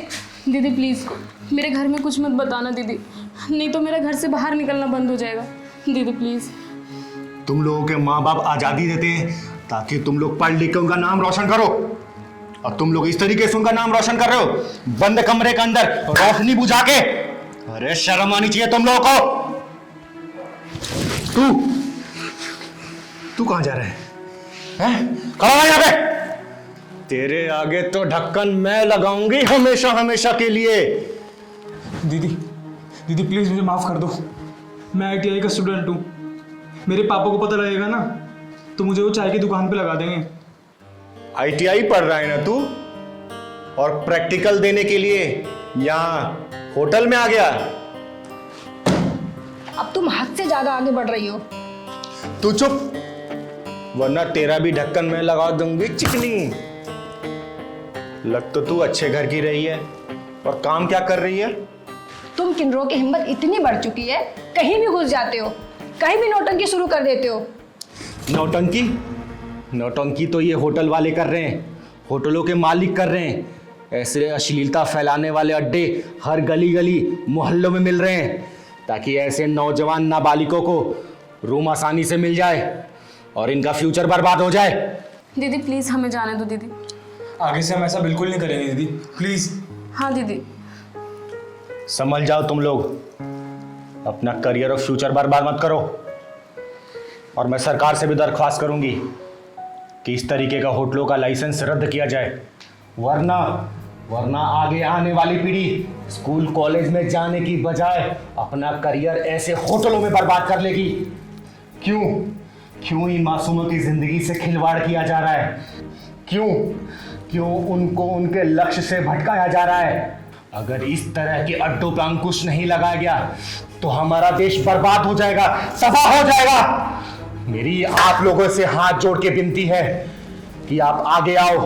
दीदी प्लीज मेरे घर में कुछ मत बताना दीदी, नहीं तो मेरा घर से बाहर निकलना बंद हो जाएगा। दीदी प्लीज। तुम लोगों के माँ बाप आज़ादी देते हैं ताकि तुम लोग पढ़ लिख के उनका नाम रोशन करो, और तुम लोग इस तरीके से उनका नाम रोशन कर रहे हो, बंद कमरे के अंदर रोशनी बुझा के। अरे शर्म आनी चाहिए तुम लोगों को। तू कहां जा रहा है? खड़ा रह यहाँ पे। तेरे आगे तो ढक्कन मैं लगाऊंगी हमेशा हमेशा के लिए। दीदी दीदी प्लीज मुझे माफ कर दो, मैं ITI का स्टूडेंट हूँ। मेरे पापा को पता लगेगा ना तो मुझे वो चाय की दुकान पे लगा देंगे। ITI पढ़ रहा है ना तू, और प्रैक्टिकल देने के लिए यहाँ होटल में आ गया? अब तुम हद से ज्यादा आगे बढ़ रही हो। तू चुप, वरना तेरा भी ढक्कन मैं लगा दूंगी चिकनी। लग तो तू अच्छे घर की रही है, और काम क्या कर रही है? तुम किन्नरों की हिम्मत इतनी बढ़ चुकी है, कहीं भी घुस जाते हो, कहीं भी नौटंकी शुरू कर देते हो। नौटंकी? नौटंकी तो ये होटल वाले कर रहे हैं, होटलों के मालिक कर रहे हैं। ऐसे अश्लीलता फैलाने वाले अड्डे हर गली गली मोहल्लों में मिल रहे हैं, ताकि ऐसे नौजवान नाबालिगों को रूम आसानी से मिल जाए और इनका फ्यूचर बर्बाद हो जाए। दीदी प्लीज हमें जाने दो दीदी। आगे से हम ऐसा बिल्कुल नहीं करेंगे दीदी, प्लीज। हाँ दीदी। समझ जाओ तुम लोग, अपना करियर और फ्यूचर बर्बाद मत करो। और मैं सरकार से भी दरख्वास्त करूंगी कि इस तरीके का होटलों का लाइसेंस रद्द किया जाए, वरना आगे आने वाली पीढ़ी स्कूल कॉलेज में जाने की बजाय अपना करियर ऐसे होटलों में बर्बाद कर लेगी। क्यों इन मासूमों की जिंदगी से खिलवाड़ किया जा रहा है? क्यों उनको उनके लक्ष्य से भटकाया जा रहा है? अगर इस तरह के अड्डों पर अंकुश नहीं लगाया गया तो हमारा देश बर्बाद हो जाएगा, तबाह हो जाएगा। मेरी आप लोगों से हाथ जोड़ के विनती है कि आप आगे आओ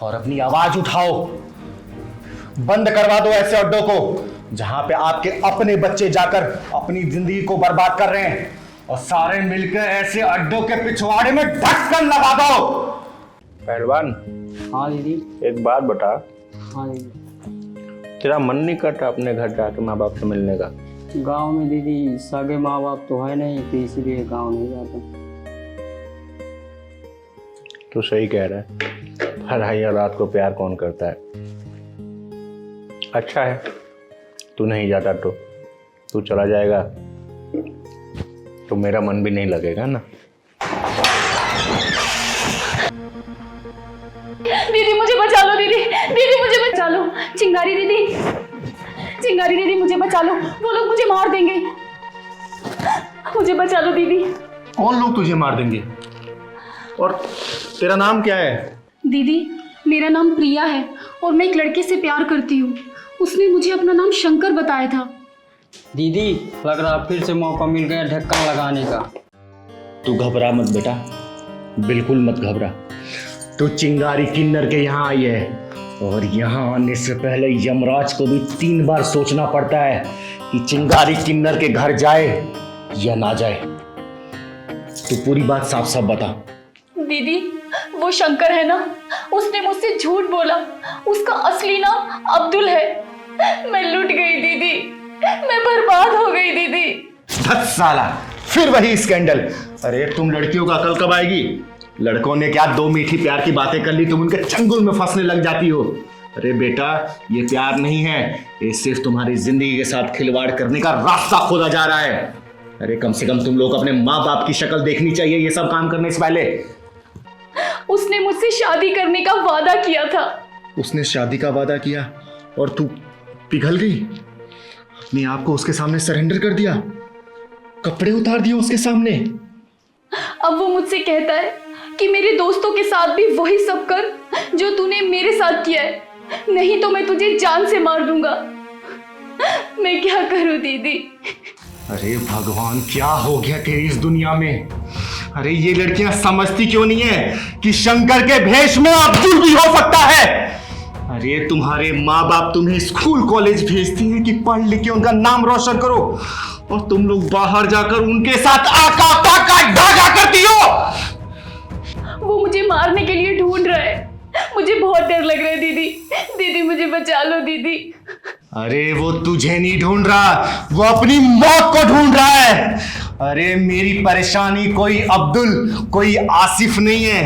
और अपनी आवाज उठाओ। बंद करवा दो ऐसे अड्डों को जहां पे आपके अपने बच्चे जाकर अपनी जिंदगी को बर्बाद कर रहे हैं, और सारे मिलकर ऐसे अड्डों के पिछवाड़े में ढक्कन लगा दो। पहलवान। हाँ दीदी। एक बात बता। हाँ दीदी। तेरा मन नहीं करता अपने घर जाके माँ बाप से मिलने का? गांव में दीदी सगे माँ बाप तो है नहीं, तो इसीलिए गांव नहीं जाते। तू सही कह रहा है, पढ़ाई और रात को प्यार कौन करता है। अच्छा है तू नहीं जाता, तो तू चला जाएगा तो मेरा मन भी नहीं लगेगा ना। दीदी मुझे बचा लो, दीदी दीदी मुझे बचा लो। चिंगारी दीदी मुझे बचा लो, वो लोग मुझे मार देंगे। मुझे बचा लो दीदी। कौन लोग तुझे मार देंगे? और तेरा नाम क्या है? दीदी मेरा नाम प्रिया है और मैं एक लड़के से प्यार करती हूँ। उसने मुझे अपना नाम शंकर बताया था। दीदी लग रहा फिर से मौका मिल गया ढक्कन लगाने का। तू घबरा मत बेटा, बिल्कुल मत घबरा। तू चिंगारी किन्नर के यहाँ आई है, और यहाँ आने से पहले यमराज को भी 3 बार सोचना पड़ता है कि चिंगारी किन्नर के घर जाए या ना जाए, तो पूरी बात साफ साफ बता। दीदी, वो शंकर है ना, उसने मुझसे झूठ बोला। उसका असली नाम अब्दुल है। मैं लुट गई दीदी, मैं बर्बाद हो गई दीदी। 10 साला फिर वही स्कैंडल। अरे तुम लड़कियों का अकल कब आएगी? लड़कों ने क्या 2 मीठी प्यार की बातें कर ली, तुम उनके चंगुल में फंसने लग जाती हो। अरे बेटा, ये प्यार नहीं है, ये सिर्फ तुम्हारी जिंदगी के साथ खिलवाड़ करने का रास्ता खोदा जा रहा है। अरे कम से कम तुम लोग अपने माँ बाप की शक्ल देखनी चाहिए ये सब काम करने से पहले। उसने मुझसे शादी करने का वादा किया था। उसने शादी का वादा किया और तू पिघल गई, अपने आप को उसके सामने सरेंडर कर दिया, कपड़े उतार दिए उसके सामने। अब वो मुझसे कहता है कि मेरे दोस्तों के साथ भी वही सब कर जो तूने मेरे साथ किया है, नहीं तो मैं तुझे जान से मार दूंगा। मैं क्या करूं दीदी? अरे भगवान, क्या हो गया तेरी इस दुनिया में? अरे ये लड़कियां समझती क्यों नहीं है कि शंकर के भेष में अब्दुल भी हो सकता है? अरे तुम्हारे माँ बाप तुम्हें स्कूल कॉलेज भेजती हैं कि पढ़ लिख के उनका नाम रोशन करो, और तुम लोग बाहर जाकर उनके साथ आका पाका धागा करती हो। वो मुझे मारने के लिए ढूंढ रहा है। मुझे बहुत डर लग रहा है दीदी। दीदी मुझे बचा लो दीदी। अरे वो तुझे नहीं ढूंढ रहा, वो अपनी मौत को ढूंढ रहा है। अरे मेरी परेशानी कोई अब्दुल, कोई आसिफ नहीं है।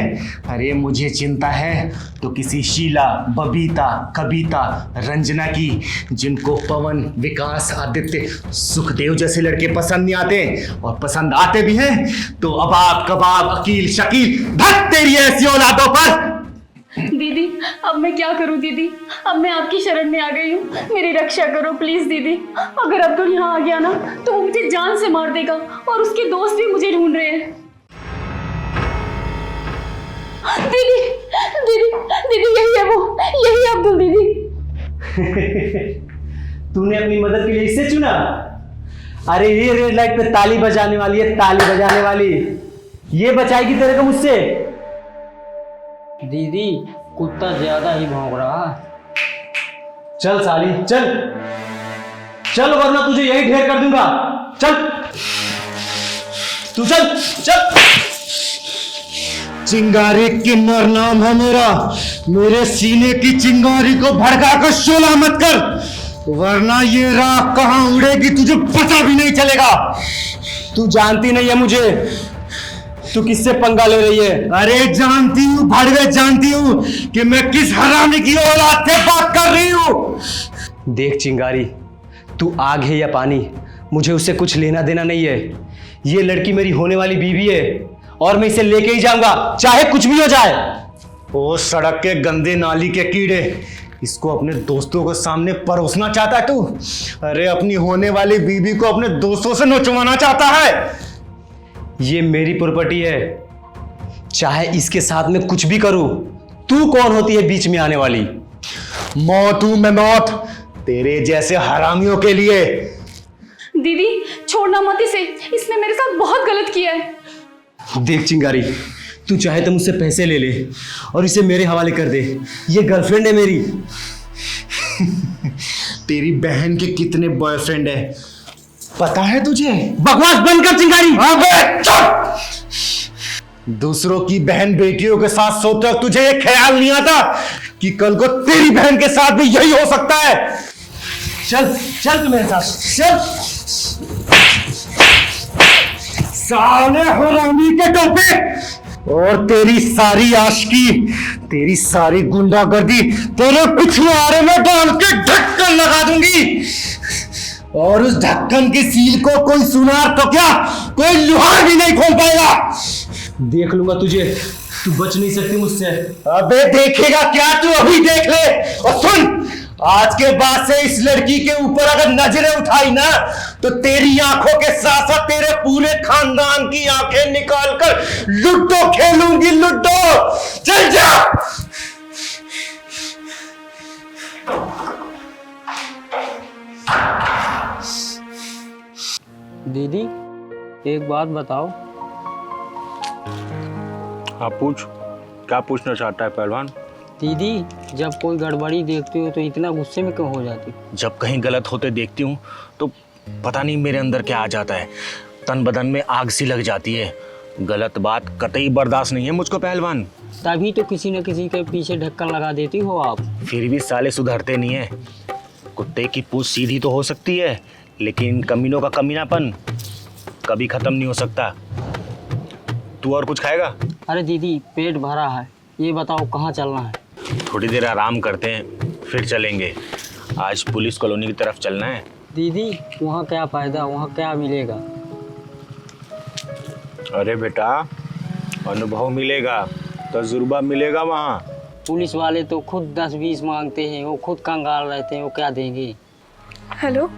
अरे मुझे चिंता है तो किसी शीला, बबीता, कविता, रंजना की, जिनको पवन, विकास, आदित्य, सुखदेव जैसे लड़के पसंद नहीं आते, और पसंद आते भी हैं तो अबाब कबाब, अकील शकील, धत तेरी ऐसी औलादों पर। दीदी, अब मैं क्या करूं दीदी? अब मैं आपकी शरण में आ गई हूँ, मेरी रक्षा करो प्लीज दीदी। अगर अब्दुल यहाँ आ गया ना तो वो मुझे जान से मार देगा, और उसके दोस्त भी मुझे ढूंढ रहे हैं। दीदी दीदी दीदी, यही है वो, यही है अब्दुल दीदी। तूने अपनी मदद के लिए इसे चुना? अरे ये रेड लाइट पे ताली बजाने वाली है, ताली बजाने वाली, ये बचाएगी तेरे को मुझसे। दीदी, कुत्ता ज्यादा ही भौंक रहा है। चल साली चल चल, वरना तुझे यही ढेर कर दूंगा। चल तू चल चल। चिंगारी किन्नर नाम है मेरा, मेरे सीने की चिंगारी को भड़का कर शोला मत कर, वरना ये राख कहां उड़ेगी तुझे पता भी नहीं चलेगा। तू जानती नहीं है मुझे, तू किससे पंगा ले रही है? अरे जानती हूँ भड़वे, जानती हूँ कि मैं किस हरामी की औलाद से बात कर रही हूँ। देख चिंगारी, तू आग है या पानी, मुझे उससे कुछ लेना देना नहीं है। ये लड़की मेरी होने वाली बीवी है और मैं इसे लेके ही जाऊंगा, चाहे कुछ भी हो जाए। ओ सड़क के गंदे नाली के कीड़े, इसको अपने दोस्तों के सामने परोसना चाहता है तू? अरे अपनी होने वाली बीवी को अपने दोस्तों से नचवाना चाहता है? ये मेरी प्रॉपर्टी है, चाहे इसके साथ में कुछ भी करूं। तू कौन होती है बीच में आने वाली? मौत हूं मैं, मौत तेरे जैसे हरामियों के लिए। दीदी छोड़ना मत इसे, इसने मेरे साथ बहुत गलत किया है। देख चिंगारी, तू चाहे तो मुझसे पैसे ले ले और इसे मेरे हवाले कर दे, ये गर्लफ्रेंड है मेरी। तेरी बहन के कितने बॉयफ्रेंड है पता है तुझे? बकवास बंद कर चिंगारी। अबे चुप! दूसरों की बहन बेटियों के साथ सोते वक्त तुझे ये ख्याल नहीं आता कि कल को तेरी बहन के साथ भी यही हो सकता है? चल चल तू मेरे साथ चल। साले हरामी के टोपे, और तेरी सारी आशिकी, तेरी सारी गुंडागर्दी तेरे पिछवाड़े में डाल के ढक्कन लगा दूंगी, और उस ढक्कन की सील को कोई सुनार तो क्या, कोई लुहार भी नहीं खोल पाएगा। देख लूंगा तुझे, तू बच नहीं सकती मुझसे। अबे देखेगा क्या, तू अभी देख ले। और सुन, आज के बाद से इस लड़की के ऊपर अगर नजरें उठाई ना तो तेरी आंखों के साथ साथ तेरे पूरे खानदान की आंखें निकाल कर लूडो खेलूंगी, लूडो। चल जा। दीदी, एक बात बताओ। हाँ पूछ, क्या पूछना चाहता है पहलवान? दीदी, जब कोई गड़बड़ी देखती हो तो इतना गुस्से में क्यों हो जाती? जब कहीं गलत होते देखती हूँ तो पता नहीं मेरे अंदर क्या आ जाता है। तन बदन में आग सी लग जाती है। गलत बात कतई बर्दाश्त नहीं है मुझको पहलवान। तभी तो किसी न किसी के पीछे ढक्कन लगा देती हो आप। फिर भी साले सुधरते नहीं है। कुत्ते की पूंछ सीधी तो हो सकती है, लेकिन कमीनों का कमीनापन कभी खत्म नहीं हो सकता। तू और कुछ खाएगा? अरे दीदी पेट भरा है, ये बताओ कहाँ चलना है? थोड़ी देर आराम करते हैं फिर चलेंगे। आज पुलिस कॉलोनी की तरफ चलना है। दीदी वहाँ क्या फ़ायदा, वहाँ क्या मिलेगा? अरे बेटा, अनुभव मिलेगा, तजुर्बा मिलेगा वहाँ। पुलिस वाले तो खुद 10-20 मांगते हैं, वो खुद कंगाल रहते हैं, वो क्या देंगे? हेलो।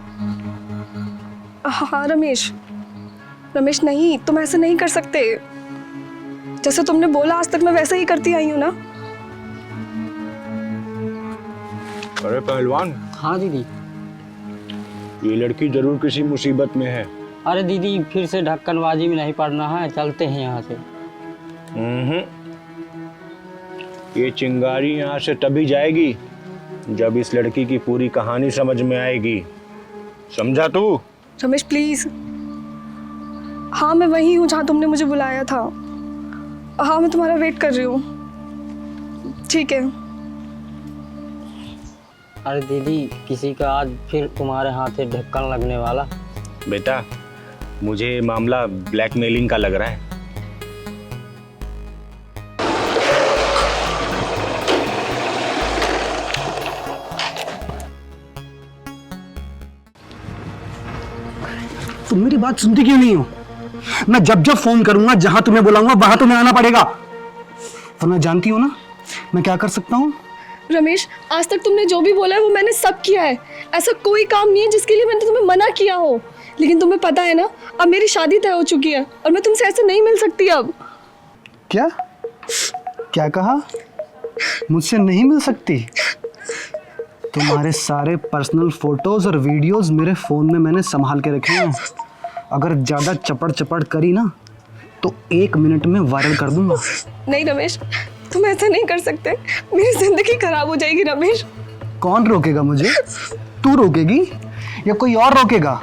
हाँ रमेश, रमेश नहीं, तुम ऐसे नहीं कर सकते। जैसे तुमने बोला आज तक मैं वैसे ही करती आई हूँ ना। अरे पहलवान। हाँ दीदी। ये लड़की जरूर किसी मुसीबत में है। अरे दीदी फिर से ढक्कनबाजी में नहीं पड़ना है, चलते हैं यहाँ से। ये चिंगारी यहाँ से तभी जाएगी जब इस लड़की की पूरी कहानी समझ में आएगी। समझा तू? रमेश प्लीज। हाँ मैं वही हूँ जहाँ तुमने मुझे बुलाया था। हाँ मैं तुम्हारा वेट कर रही हूँ। ठीक है। अरे दीदी किसी का आज फिर तुम्हारे हाथ से ढक्कन लगने वाला। बेटा मुझे मामला ब्लैकमेलिंग का लग रहा है। तुम मेरी बात सुनती क्यों नहीं हो? मैं जब जब फोन करूंगा, जहां तुम्हें बुलाऊंगा वहां तुम्हें आना पड़ेगा, वरना जानती हो ना मैं क्या कर सकता हूँ। रमेश आज तक तुमने जो भी बोला है वो मैंने सब किया है। ऐसा कोई काम नहीं है जिसके लिए मैंने तुम्हें मना किया हो। लेकिन तुम्हें पता है ना, अब मेरी शादी तय हो चुकी है और मैं तुमसे ऐसे नहीं मिल सकती अब। क्या क्या कहा? मुझसे नहीं मिल सकती? तुम्हारे सारे पर्सनल फोटोज और वीडियोस मेरे फोन में मैंने संभाल के रखे हैं। अगर ज्यादा चपड़ चपड़ करी ना तो 1 मिनट में वायरल कर दूंगा। नहीं रमेश, तुम ऐसा नहीं कर सकते, मेरी जिंदगी खराब हो जाएगी। रमेश कौन रोकेगा मुझे? तू रोकेगी या कोई और रोकेगा?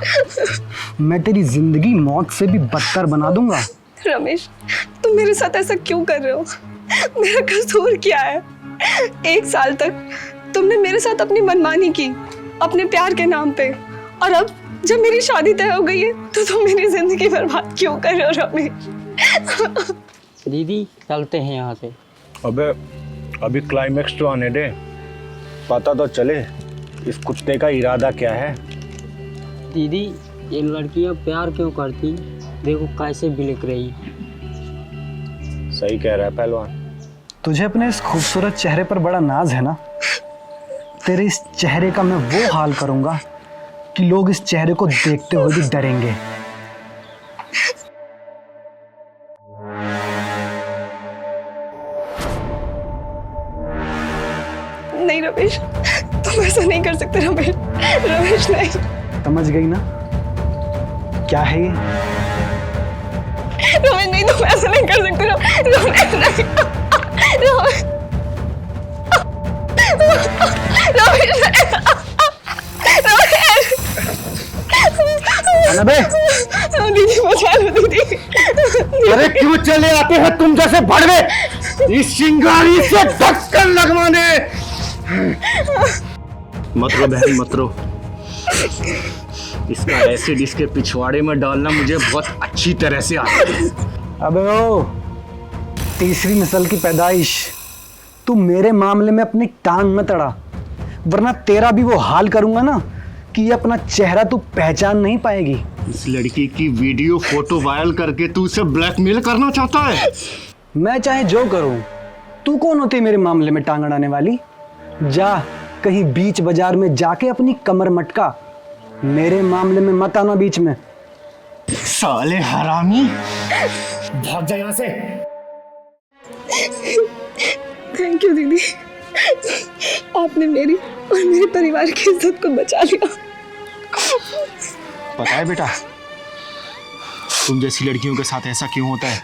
मैं तेरी जिंदगी मौत से भी बदतर बना दूंगा। रमेश तुम मेरे साथ ऐसा क्यों कर रहे हो? मेरा कसूर क्या है? 1 साल तक तुमने मेरे साथ अपनी मनमानी की अपने प्यार के नाम पे, और अब जब मेरी शादी तय हो गई है तो तुम मेरी जिंदगी बर्बाद क्यों कर रहे हो रमेश? दीदी चलते हैं यहाँ से। अबे अभी क्लाइमेक्स तो आने दे, पता तो चले इस कुत्ते का इरादा क्या है। दीदी ये लड़कियाँ प्यार क्यों करती, देखो कैसे बिलक रही। सही कह रहा है पहलवान। तुझे अपने इस खूबसूरत चेहरे पर बड़ा नाज है ना? तेरे इस चेहरे का मैं वो हाल करूंगा कि लोग इस चेहरे को देखते हुए भी डरेंगे। नहीं रमेश, तुम ऐसा नहीं कर सकते रमेश। रमेश नहीं। समझ गई ना क्या है ये? रमेश नहीं, तुम ऐसा नहीं कर सकते। रमेश नहीं। रमेश दीदी बचा लो दीदी। अरे क्यों चले आते हैं तुम जैसे भड़वे इस चिंगारी से ढक्कन लगवाने? मत रो बहन मत रो। इसका एसिड इसके पिछवाड़े में डालना मुझे बहुत अच्छी तरह से आता है। अबे ओ, तीसरी नस्ल की पैदाइश, तू मेरे मामले में अपनी टांग में तड़ा, वरना तेरा भी वो हाल करूंगा ना कि ये अपना चेहरा तू पहचान नहीं पाएगी। इस लड़की की वीडियो फोटो वायरल करके तू उसे ब्लैकमेल करना चाहता है? मैं चाहे जो करूं, तू कौन होती है मेरे मामले में टांग अड़ाने वाली? जा कहीं बीच बाजार में जाके अपनी कमर मटका, मेरे मामले में मत आना बीच में। साले हरामी, भाग जा यहाँ से। थैंक यू दीदी, आपने मेरी और मेरे परिवार की इज्जत को बचा लिया। पता है बेटा तुम जैसी लड़कियों के साथ ऐसा क्यों होता है?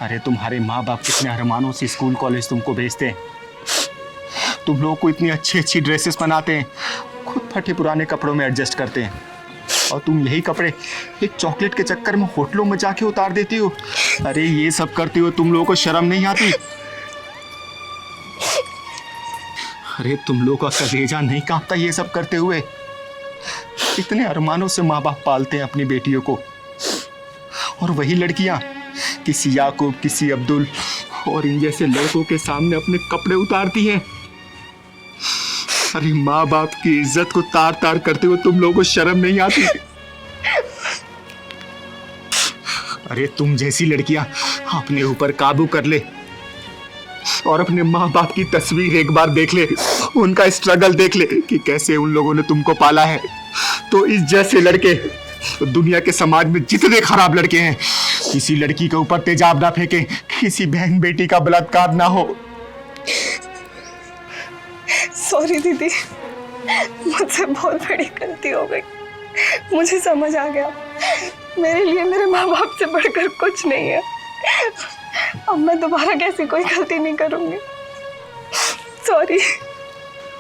अरे तुम्हारे माँ बाप कितने अरमानों से स्कूल कॉलेज तुमको भेजते हैं, तुम लोगों को इतनी अच्छी अच्छी ड्रेसेस बनाते हैं, खुद फटे पुराने कपड़ों में एडजस्ट करते हैं, और तुम यही कपड़े एक चॉकलेट के चक्कर में होटलों में जाके उतार देती हो। अरे ये सब करते हो तुम लोगों को शर्म नहीं आती? अरे तुम लोगों का कलेजा नहीं कांपता ये सब करते हुए? इतने अरमानों से माँ बाप पालते हैं अपनी बेटियों को, और वही लड़कियां किसी याकूब, किसी अब्दुल और इन जैसे लड़कों के सामने अपने कपड़े उतारती हैं। अरे माँ बाप की इज्जत को तार तार करते हुए तुम लोगों को शर्म नहीं आती? अरे तुम जैसी लड़कियां अपने ऊपर काबू कर ले और अपने माँ बाप की तस्वीर एक बार देख ले, उनका स्ट्रगल देख ले कि कैसे उन लोगों ने तुमको पाला है, तो इस जैसे लड़के दुनिया के समाज में जितने खराब लड़के हैं, किसी लड़की के ऊपर तेजाब ना फेंके, किसी बहन बेटी का बलात्कार ना हो। सॉरी दीदी, मुझसे बहुत बड़ी गलती हो गई। मुझे समझ आ गया मेरे लिए मेरे माँ बाप से बढ़कर कुछ नहीं है। अब मैं दोबारा कैसी कोई गलती नहीं करूंगी। सॉरी।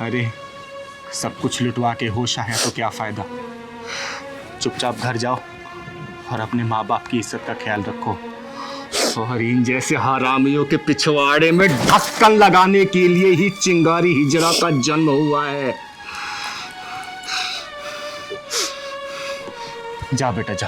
अरे सब कुछ लुटवा के होश आया तो क्या फायदा? चुपचाप घर जाओ और अपने माँ बाप की इज्जत का ख्याल रखो। और इन जैसे हरामियों के पिछवाड़े में ढक्कन लगाने के लिए ही चिंगारी हिजड़ा का जन्म हुआ है। जा बेटा जा।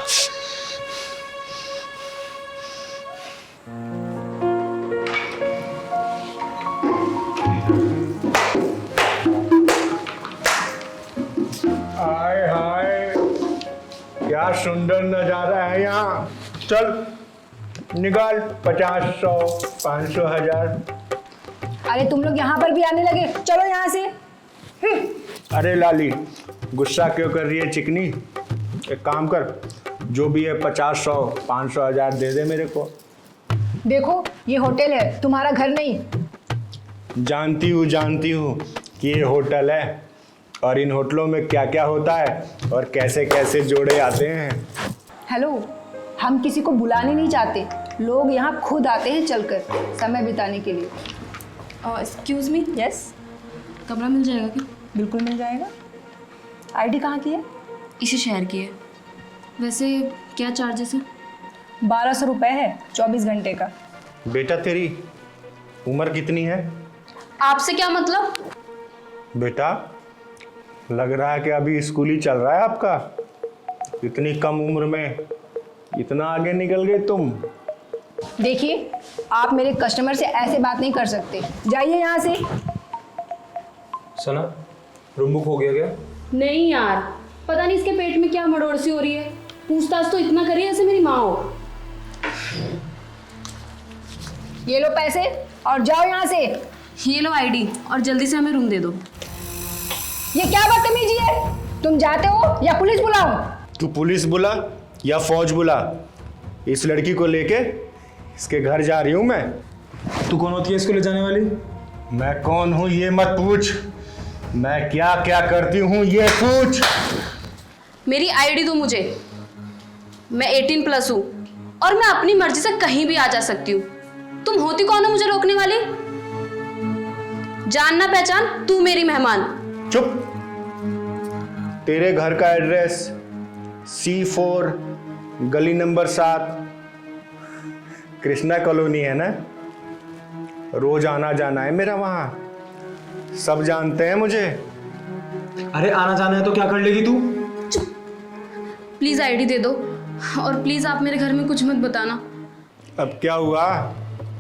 हाय हाय, क्या सुंदर नजारा है यहाँ। चल निकाल 50, 100, 500, 1000। अरे तुम लोग यहाँ पर भी आने लगे, चलो यहाँ से। अरे लाली, गुस्सा क्यों कर रही है चिकनी? एक काम कर, जो भी है 50, 100, 500, 1000 दे दे मेरे को। देखो ये होटल है, तुम्हारा घर नहीं। जानती हूँ कि ये होटल है, और इन होटलों में क्या क्या होता है और कैसे कैसे जोड़े आते हैं। हेलो, हम किसी को बुलाने नहीं चाहते, लोग यहाँ खुद आते हैं चलकर समय बिताने के लिए। एक्सक्यूज़ मी, यस, कमरा मिल जाएगा क्या? बिल्कुल मिल जाएगा। आईडी कहाँ की है? इसी शहर की है। वैसे क्या चार्जेस है? 1200 रुपये है 24 घंटे का। बेटा तेरी उम्र कितनी है? आपसे क्या मतलब? बेटा लग रहा है कि अभी स्कूल ही चल रहा है आपका। इतनी कम उम्र में इतना आगे निकल गए तुम। देखिए, आप मेरे कस्टमर से ऐसे बात नहीं कर सकते, जाइए यहाँ से। सना, रूम बुक हो गया क्या? नहीं यार, पता नहीं इसके पेट में क्या मड़ोड़ सी हो रही है। पूछताछ तो इतना करिए जैसे मेरी माँ हो। ये लो पैसे और जाओ यहाँ से। ये लो आईडी और जल्दी से हमें रूम दे दो। ये क्या बदतमीजी है? तुम जाते हो या पुलिस बुलाऊं? तू पुलिस बुला या फौज बुला, इस लड़की को लेके इसके घर जा रही हूँ मैं। तू कौन होती है इसको ले जाने वाली? मैं कौन हूँ ये मत पूछ, मैं क्या क्या करती हूँ ये पूछ। मेरी आईडी दो मुझे। मैं 18+ हूँ और मैं अपनी मर्जी से कहीं भी आ जा सकती हूँ। तुम होती कौन हो मुझे रोकने वाली? जानना पहचान, तू मेरी मेहमान। चुप। तेरे घर का एड्रेस C4 गली नंबर 7 कृष्णा कॉलोनी है ना? रोज आना जाना है मेरा वहां, सब जानते हैं मुझे। अरे आना जाना है तो क्या कर लेगी तू? प्लीज आईडी दे दो और प्लीज आप मेरे घर में कुछ मत बताना। अब क्या हुआ,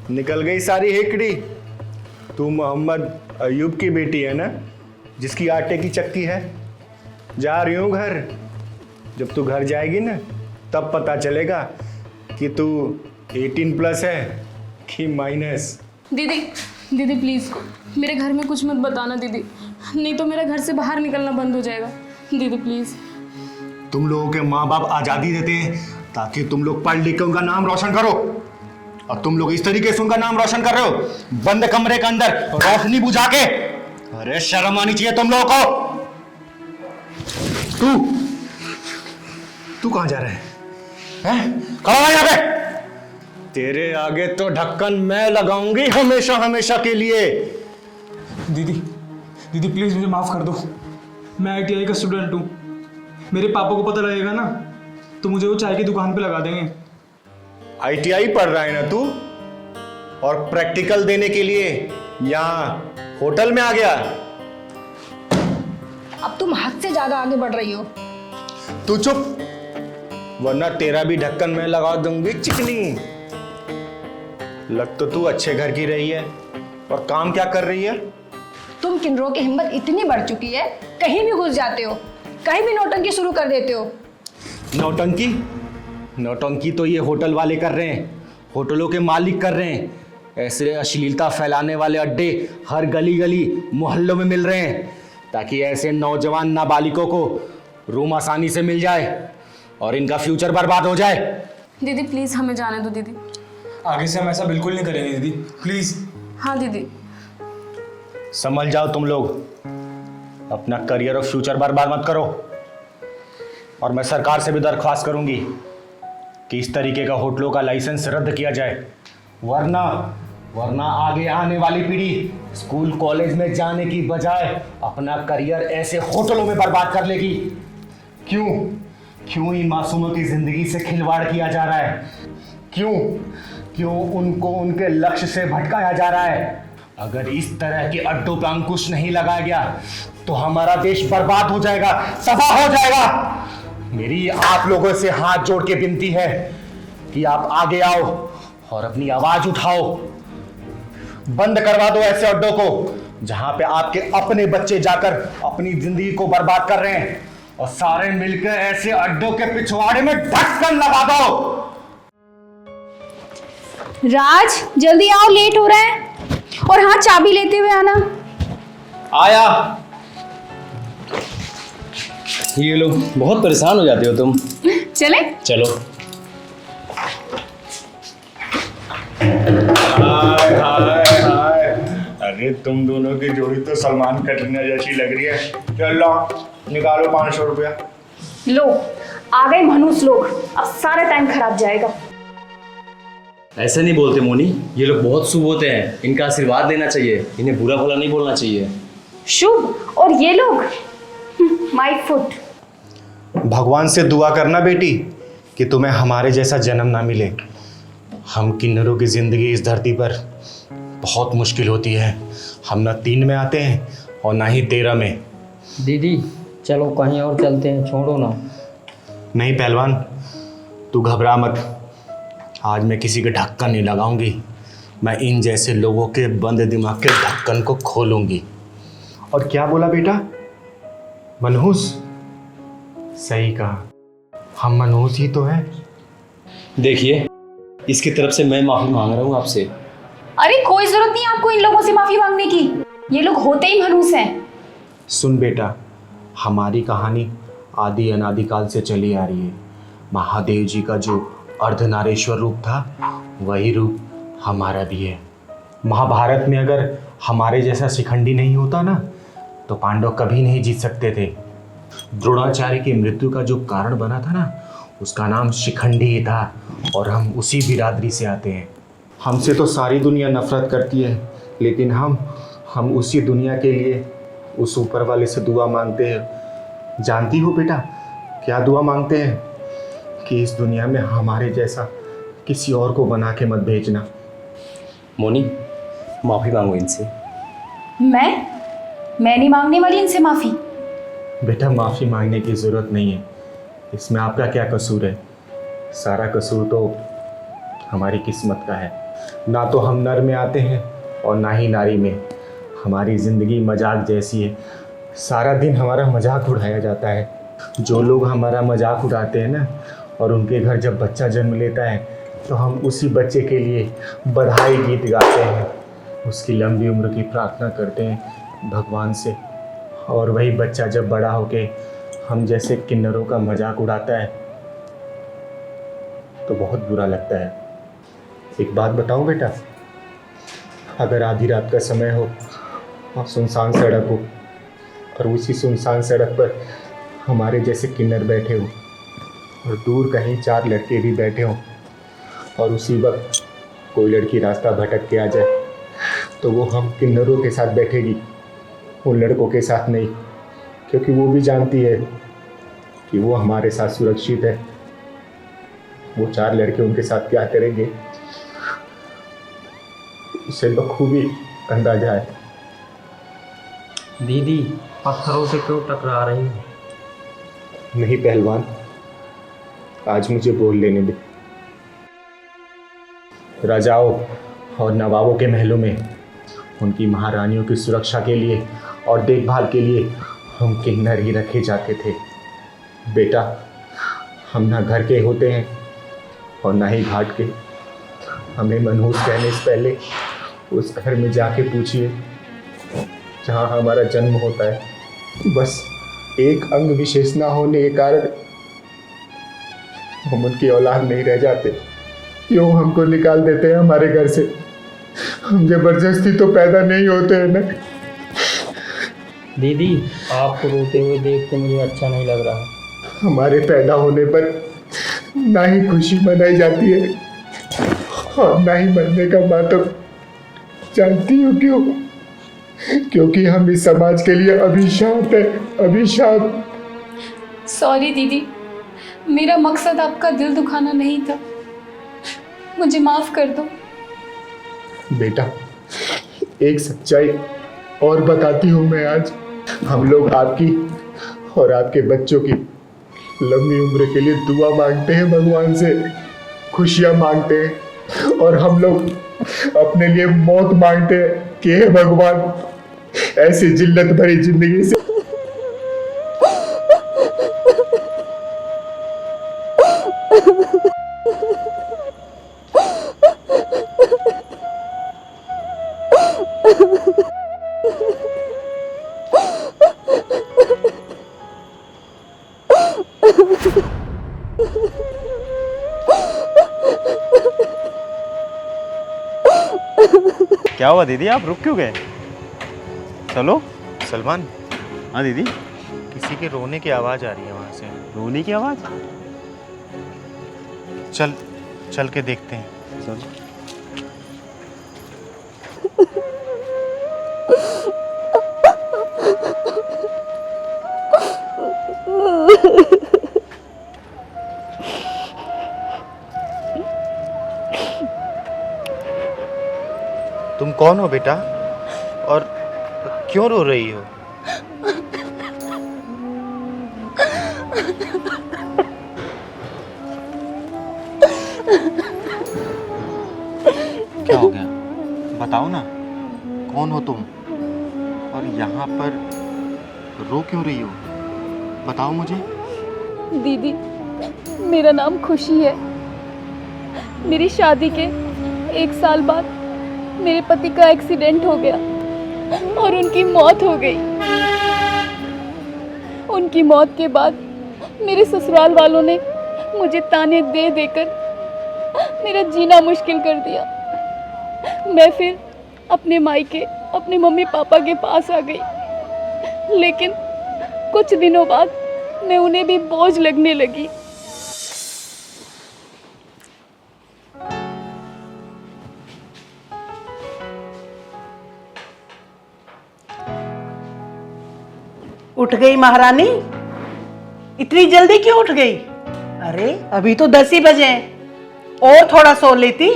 निकल गई सारी हेकड़ी? तू मोहम्मद अयूब की बेटी है ना, जिसकी आटे की चक्की है? जा रही हूँ घर। जब तू घर जाएगी ना तब पता चलेगा कि तू 18+ है कि माइनस। दीदी दीदी प्लीज मेरे घर में कुछ मत बताना दीदी, नहीं तो मेरा घर से बाहर निकलना बंद हो जाएगा। दीदी प्लीज। तुम लोगों के माँ बाप आज़ादी देते हैं ताकि तुम लोग पढ़ लिख के उनका नाम रोशन करो, और तुम लोग इस तरीके से उनका नाम रोशन कर रहे हो, बंद कमरे के अंदर रोशनी बुझा के। अरे शर्म आनी चाहिए तुम लोगों को। तू कहां जा रहा है? खड़ा हो यहाँ पे। तेरे आगे तो ढक्कन मैं लगाऊंगी हमेशा हमेशा के लिए। दीदी प्लीज मुझे माफ कर दो, मैं ITI का स्टूडेंट हूँ। मेरे पापा को पता लगेगा ना तो मुझे वो चाय की दुकान पे लगा देंगे। ITI पढ़ रहा है ना तू, और प्रैक्टिकल देने के लिए यहाँ होटल में आ गया। अब तुम हद से ज्यादा आगे बढ़ रही हो। तू चुप, वरना तेरा भी ढक्कन में लगा दूंगी चिकनी। लग तो तू अच्छे घर की रही है, और काम क्या कर रही है? तुम किन्नरों की हिम्मत इतनी बढ़ चुकी है, कहीं भी घुस जाते हो, कहीं भी नौटंकी शुरू कर देते हो। नौटंकी? नौटंकी तो ये होटल वाले कर रहे हैं, होटलों के मालिक कर रहे हैं। ऐसे अश्लीलता फैलाने वाले अड्डे हर गली गली मोहल्लों में मिल रहे हैं, ताकि ऐसे नौजवान नाबालिगों को रूम आसानी से मिल जाए और इनका फ्यूचर बर्बाद हो जाए। दीदी प्लीज़ हमें जाने दो दीदी। आगे से हम ऐसा बिल्कुल नहीं करेंगे दीदी, प्लीज। हाँ दीदी। समझ जाओ तुम लोग, अपना करियर और फ्यूचर बर्बाद मत करो। और मैं सरकार से भी दरख्वास्त करूंगी कि इस तरीके का होटलों का लाइसेंस रद्द किया जाए, वरना आगे आने वाली पीढ़ी स्कूल कॉलेज में जाने की बजाय अपना करियर ऐसे होटलों में बर्बाद कर लेगी। क्यों इन मासूमों की जिंदगी से खिलवाड़ किया जा रहा है? क्यों उनको उनके लक्ष्य से भटकाया जा रहा है? अगर इस तरह के अड्डों पर अंकुश नहीं लगाया गया तो हमारा देश बर्बाद हो जाएगा, तबाह हो जाएगा। मेरी आप लोगों से हाथ जोड़ के विनती है कि आप आगे आओ और अपनी आवाज उठाओ। बंद करवा दो ऐसे अड्डों को जहां पे आपके अपने बच्चे जाकर अपनी जिंदगी को बर्बाद कर रहे हैं, और सारे मिलकर ऐसे अड्डों के पिछवाड़े में ढक्कन लगा दो। राज जल्दी आओ, लेट हो रहा है। और हाँ, चाबी लेते हुए आना। आया। ये लोग बहुत परेशान हो जाते हो तुम। चले चलो। हाय। अरे तुम दोनों की जोड़ी तो सलमान कटरीना जैसी लग रही है। चलो निकालो 500 रुपया। लो, आ गए मनुष्य लोग, अब सारा टाइम खराब जाएगा। ऐसा नहीं बोलते मोनी, ये लोग बहुत शुभ होते हैं, इनका आशीर्वाद लेना चाहिए, इन्हें बुरा भला नहीं बोलना चाहिए। शुभ? और ये लोग माय फुट। भगवान से दुआ करना बेटी कि तुम्हें हमारे जैसा जन्म ना मिले। हम किन्नरों की जिंदगी इस धरती पर बहुत मुश्किल होती है। हम ना 3 में आते हैं और ना ही 13 में। दीदी चलो कहीं और चलते हैं, छोड़ो ना। नहीं पहलवान, तू घबरा मत। आज मैं किसी के ढक्कन नहीं लगाऊंगी, मैं इन जैसे लोगों के बंद दिमाग के ढक्कन को खोलूंगी। और क्या बोला बेटा? मनहूस? सही कहा, हम मनहूस ही तो हैं। देखिए, इसकी तरफ से मैं माफी मांग रहा हूँ आपसे। अरे कोई जरूरत नहीं आपको इन लोगों से माफी मांगने की, ये लोग होते ही मनहूस हैं। सुन बेटा, हमारी कहानी आदि अनादिकाल से चली आ रही है। महादेव जी का जो अर्धनारेश्वर रूप था, वही रूप हमारा भी है। महाभारत में अगर हमारे जैसा शिखंडी नहीं होता ना, तो पांडव कभी नहीं जीत सकते थे। द्रोणाचार्य की मृत्यु का जो कारण बना था ना, उसका नाम शिखंडी ही था, और हम उसी बिरादरी से आते हैं। हमसे तो सारी दुनिया नफरत करती है, लेकिन हम उसी दुनिया के लिए उस ऊपर वाले से दुआ मांगते हैं। जानती हो बेटा क्या दुआ मांगते हैं? कि इस दुनिया में हमारे जैसा किसी और को बना के मत भेजना। मोनी, माफी मांगो इनसे। मैं नहीं मांगने वाली इनसे माफी। बेटा माफ़ी मांगने की ज़रूरत नहीं है, इसमें आपका क्या कसूर है? सारा कसूर तो हमारी किस्मत का है। ना तो हम नर में आते हैं और ना ही नारी में। हमारी ज़िंदगी मजाक जैसी है, सारा दिन हमारा मजाक उड़ाया जाता है। जो लोग हमारा मजाक उड़ाते हैं ना, और उनके घर जब बच्चा जन्म लेता है, तो हम उसी बच्चे के लिए बधाई गीत गाते हैं, उसकी लंबी उम्र की प्रार्थना करते हैं भगवान से। और वही बच्चा जब बड़ा होके हम जैसे किन्नरों का मजाक उड़ाता है, तो बहुत बुरा लगता है। एक बात बताऊं बेटा, अगर आधी रात का समय हो और सुनसान सड़क हो, और उसी सुनसान सड़क पर हमारे जैसे किन्नर बैठे हो, और दूर कहीं 4 लड़के भी बैठे हों, और उसी वक्त कोई लड़की रास्ता भटक के आ जाए, तो वो हम किन्नरों के साथ बैठेगी, उन लड़कों के साथ नहीं, क्योंकि वो भी जानती है कि वो हमारे साथ सुरक्षित है। वो 4 लड़के उनके साथ क्या करेंगे उसे बखूबी अंदाजा है। दीदी पत्थरों से क्यों टकरा रही हो? नहीं पहलवान, आज मुझे बोल लेने दे। राजाओं और नवाबों के महलों में उनकी महारानियों की सुरक्षा के लिए और देखभाल के लिए हम किन्नर ही रखे जाते थे। बेटा, हम ना घर के होते हैं और ना ही घाट के। हमें मनहूस कहने से पहले उस घर में जाके पूछिए जहाँ हमारा जन्म होता है। बस एक अंग विशेष ना होने के कारण हम उनकी औलाद नहीं रह जाते। क्यों हमको निकाल देते हैं हमारे घर से? हम जबरदस्ती तो पैदा नहीं होते हैं ना। दीदी आपको रोते हुए देख के मुझे अच्छा नहीं लग रहा। हमारे पैदा होने पर ना ही खुशी मनाई जाती है और ना ही मरने का मातम। जानती हो क्यों? क्योंकि हम इस समाज के लिए अभिशाप है, अभिशाप। सॉरी दीदी, मेरा मकसद आपका दिल दुखाना नहीं था, मुझे माफ कर दो। बेटा, एक सच्चाई और बताती हूँ मैं आज। हम लोग आपकी और आपके बच्चों की लंबी उम्र के लिए दुआ मांगते हैं भगवान से, खुशियाँ मांगते हैं और हम लोग अपने लिए मौत मांगते हैं कि हे भगवान, ऐसी जिल्लत भरी जिंदगी से क्या हुआ दीदी, आप रुक क्यों गए? चलो। सलमान, हाँ दीदी, किसी के रोने की आवाज आ रही है वहां से। रोने की आवाज़? चल चल के देखते हैं। चलो। तुम कौन हो बेटा और क्यों रो रही हो? क्या हो गया? बताओ ना, कौन हो तुम और यहाँ पर रो क्यों रही हो? बताओ मुझे। दीदी, मेरा नाम खुशी है। मेरी शादी के 1 साल बाद मेरे पति का एक्सीडेंट हो गया और उनकी मौत हो गई। उनकी मौत के बाद मेरे ससुराल वालों ने मुझे ताने दे देकर मेरा जीना मुश्किल कर दिया। मैं फिर अपने मायके, अपने मम्मी पापा के पास आ गई, लेकिन कुछ दिनों बाद मैं उन्हें भी बोझ लगने लगी। उठ गई महारानी? इतनी जल्दी क्यों उठ गई? अरे अभी तो 10 ही बजे हैं, और थोड़ा सो लेती।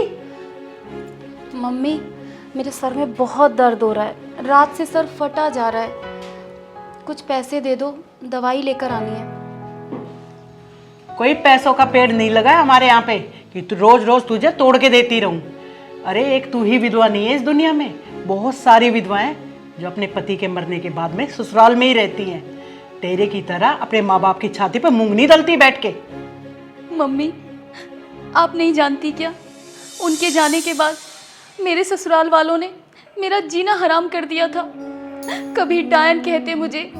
मम्मी, मेरे सर में बहुत दर्द हो रहा है, रात से सर फटा जा रहा है। कुछ पैसे दे दो, दवाई लेकर आनी है। कोई पैसों का पेड़ नहीं लगा है हमारे यहाँ पे कि तू रोज रोज तुझे तोड़ के देती रहूं। अरे एक तू ही विधवा नहीं है इस दुनिया में, बहुत सारी विधवाएं जो अपने पति के मरने के बाद में ससुराल में ही रहती हैं। तेरे की तरह अपने माँ बाप की छाती पर मूंग नहीं दलती बैठ के। मम्मी, आप नहीं जानती क्या, उनके जाने के बाद मेरे ससुराल वालों ने मेरा जीना हराम कर दिया था। कभी डायन कहते मुझे,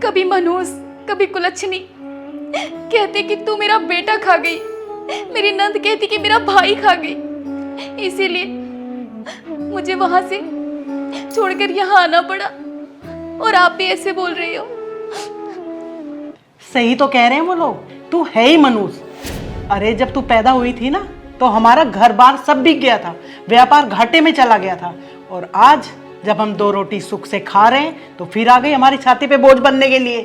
कभी मनहूस, कभी कुलच्छनी। कहते कि तू मेरा बेटा खा गई। मेरी नंद कहती कि मेरा भाई खा गई। इसीलिए मुझे वहां से छोड़कर यहाँ आना पड़ा, और आप भी ऐसे बोल रही हो। सही तो कह रहे हैं वो लोग, तू है ही मनहूस। अरे जब तू पैदा हुई थी ना, तो हमारा घर बार सब बिक गया था, व्यापार घाटे में चला गया था, और आज जब हम 2 रोटी सुख से खा रहे हैं तो फिर आ गई हमारी छाती पे बोझ बनने के लिए।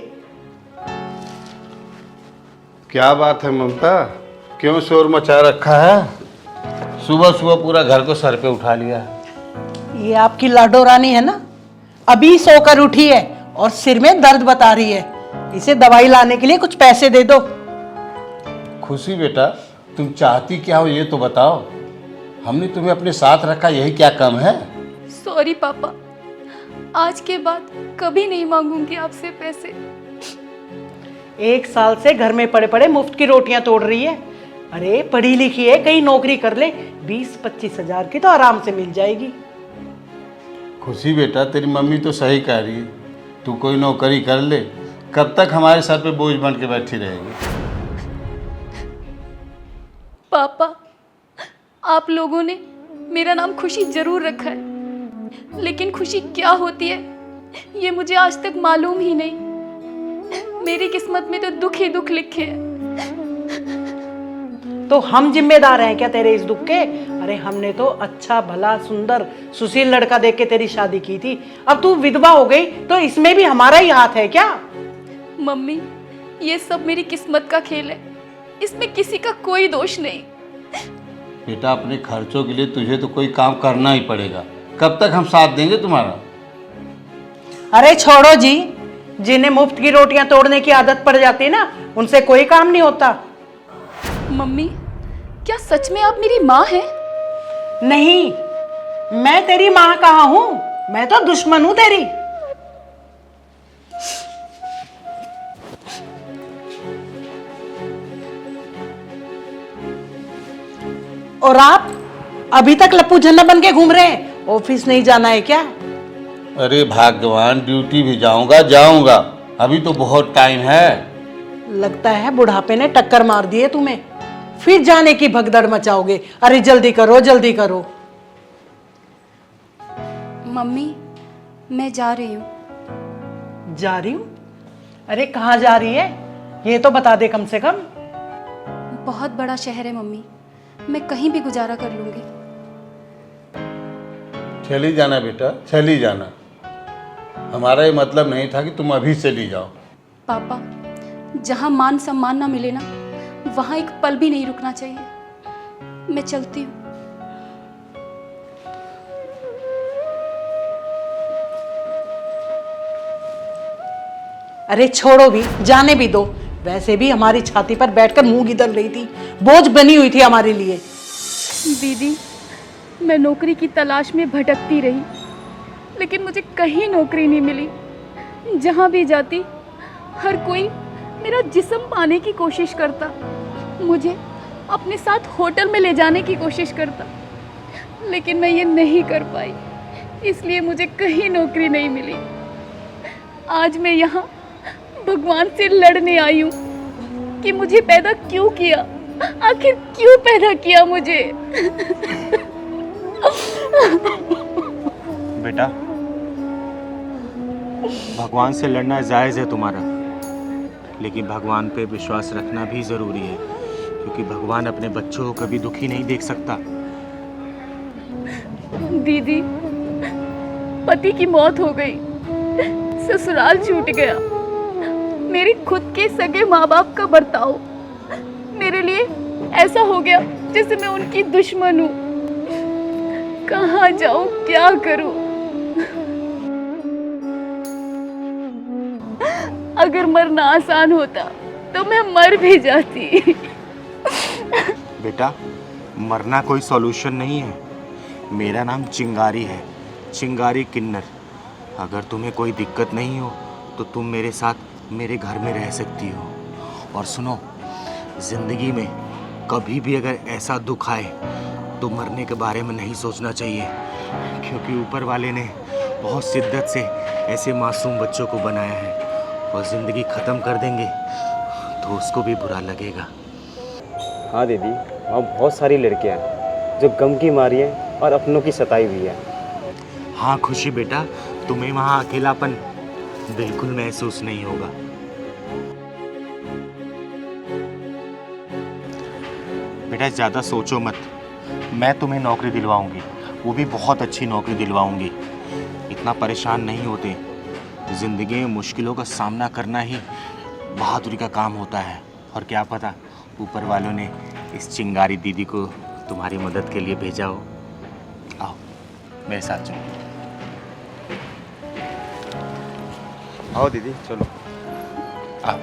क्या बात है ममता, क्यों शोर मचा रखा है? सुबह सुबह पूरा घर को सर पे उठा लिया है। ये आपकी लाडो रानी है ना, अभी सोकर उठी है और सिर में दर्द बता रही है। इसे दवाई लाने के लिए कुछ पैसे दे दो। खुशी बेटा, तुम चाहती क्या हो ये तो बताओ। हमने तुम्हें अपने साथ रखा, यही क्या कम है? सॉरी पापा, आज के बाद कभी नहीं मांगूंगी आपसे पैसे। 1 साल से घर में पड़े पड़े मुफ्त की रोटियां तोड़ रही है। अरे पढ़ी लिखी है, कहीं नौकरी कर ले, 20-25 हजार की तो आराम से मिल जाएगी। खुशी बेटा, तेरी मम्मी तो सही कह रही है, तू कोई नौकरी कर ले। कब तक हमारे सर पे बोझ बन के बैठी रहेगी? पापा, आप लोगों ने मेरा नाम खुशी जरूर रखा है, लेकिन खुशी क्या होती है ये मुझे आज तक मालूम ही नहीं। मेरी किस्मत में तो दुख ही दुख लिखे हैं। तो हम जिम्मेदार हैं क्या तेरे इस दुख के? अरे हमने तो अच्छा भला सुंदर सुशील लड़का देख के तेरी शादी की थी, अब तू विधवा हो गई तो इसमें भी हमारा ही हाथ है क्या? मम्मी, ये सब मेरी किस्मत का खेल है, इसमें किसी का कोई दोष नहीं। बेटा, अपने खर्चों के लिए तुझे तो कोई काम करना ही पड़ेगा। कब तक हम साथ देंगे तुम्हारा? अरे छोड़ो जी, जिन्हें मुफ्त की रोटियां तोड़ने की आदत पड़ जाती है ना, उनसे कोई काम नहीं होता। मम्मी, क्या सच में आप मेरी माँ हैं? नहीं, मैं तेरी माँ कहाँ हूं, मैं तो दुश्मन हूं तेरी। और आप अभी तक लप्पू झन्ना बन के घूम रहे हैं, ऑफिस नहीं जाना है क्या? अरे भगवान, ड्यूटी भी जाऊंगा, अभी तो बहुत टाइम है। लगता है बुढ़ापे ने टक्कर मार दी है तुम्हें, फिर जाने की भगदड़ मचाओगे। अरे जल्दी करो जल्दी करो। मम्मी, मैं जा रही हूँ। जा रही हूँ? अरे कहाँ जा रही है ये तो बता दे कम से कम। बहुत बड़ा शहर है मम्मी, मैं कहीं भी गुजारा कर लूंगी। चली जाना बेटा, चली जाना। हमारा ये मतलब नहीं था कि तुम अभी चली जाओ। पापा, जहाँ मान सम्मान ना मिले ना, वहाँ एक पल भी नहीं रुकना चाहिए। मैं चलती हूँ। अरे छोड़ो भी, जाने भी दो। वैसे भी हमारी छाती पर बैठकर मुंह गिदल रही थी, बोझ बनी हुई थी हमारे लिए। दीदी, मैं नौकरी की तलाश में भटकती रही, लेकिन मुझे कहीं नौकरी नहीं मिली। जहाँ भी जाती हर कोई मेरा जिस्म पाने की कोशिश करता, मुझे अपने साथ होटल में ले जाने की कोशिश करता, लेकिन मैं ये नहीं कर पाई, इसलिए मुझे कहीं नौकरी नहीं मिली। आज मैं यहाँ भगवान से लड़ने आई हूँ कि मुझे पैदा क्यों किया, आखिर क्यों पैदा किया मुझे। बेटा, भगवान से लड़ना जायज़ है तुम्हारा, लेकिन भगवान पे विश्वास रखना भी ज़रूरी है, क्योंकि भगवान अपने बच्चों को कभी दुखी नहीं देख सकता। दीदी, पति की मौत हो गई, ससुराल छूट गया, मेरी खुद के सगे माँ बाप का बर्ताव मेरे लिए ऐसा हो गया जैसे मैं उनकी दुश्मन हूँ। कहाँ जाऊँ, क्या करूँ? अगर मरना आसान होता तो मैं मर भी जाती। बेटा, मरना कोई सॉल्यूशन नहीं है। मेरा नाम चिंगारी है, चिंगारी किन्नर। अगर तुम्हें कोई दिक्कत नहीं हो तो तुम मेरे साथ मेरे घर में रह सकती हो। और सुनो, ज़िंदगी में कभी भी अगर ऐसा दुख आए तो मरने के बारे में नहीं सोचना चाहिए, क्योंकि ऊपर वाले ने बहुत शिद्दत से ऐसे मासूम बच्चों को बनाया है, और ज़िंदगी ख़त्म कर देंगे तो उसको भी बुरा लगेगा। हाँ दीदी, वहाँ बहुत सारी लड़कियाँ हैं जो गम की मारी हैं और अपनों की सताई हुई है। हाँ खुशी बेटा, तुम्हें वहाँ अकेलापन बिल्कुल महसूस नहीं होगा। बेटा, ज़्यादा सोचो मत, मैं तुम्हें नौकरी दिलवाऊंगी, वो भी बहुत अच्छी नौकरी दिलवाऊंगी। इतना परेशान नहीं होते। ज़िंदगी में मुश्किलों का सामना करना ही बहादुरी का काम होता है। और क्या पता ऊपर वालों ने इस चिंगारी दीदी को तुम्हारी मदद के लिए भेजा हो। आओ मेरे साथ चलो। आओ दीदी चलो। आओ।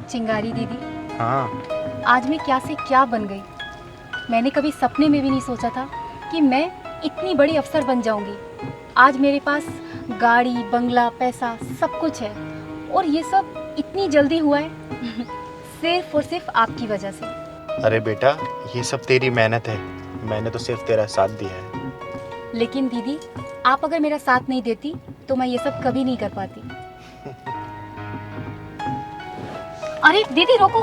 चिंगारी दीदी, हाँ आज मैं क्या से क्या बन गई। मैंने कभी सपने में भी नहीं सोचा था कि मैं इतनी बड़ी अफसर बन जाऊंगी। आज मेरे पास गाड़ी, बंगला, पैसा सब कुछ है और ये सब इतनी जल्दी हुआ है सिर्फ और सिर्फ आपकी वजह से। अरे बेटा, ये सब तेरी मेहनत है, मैंने तो सिर्फ तेरा साथ दिया है। लेकिन दीदी, आप अगर मेरा साथ नहीं देती तो मैं ये सब कभी नहीं कर पाती। अरे दीदी रोको।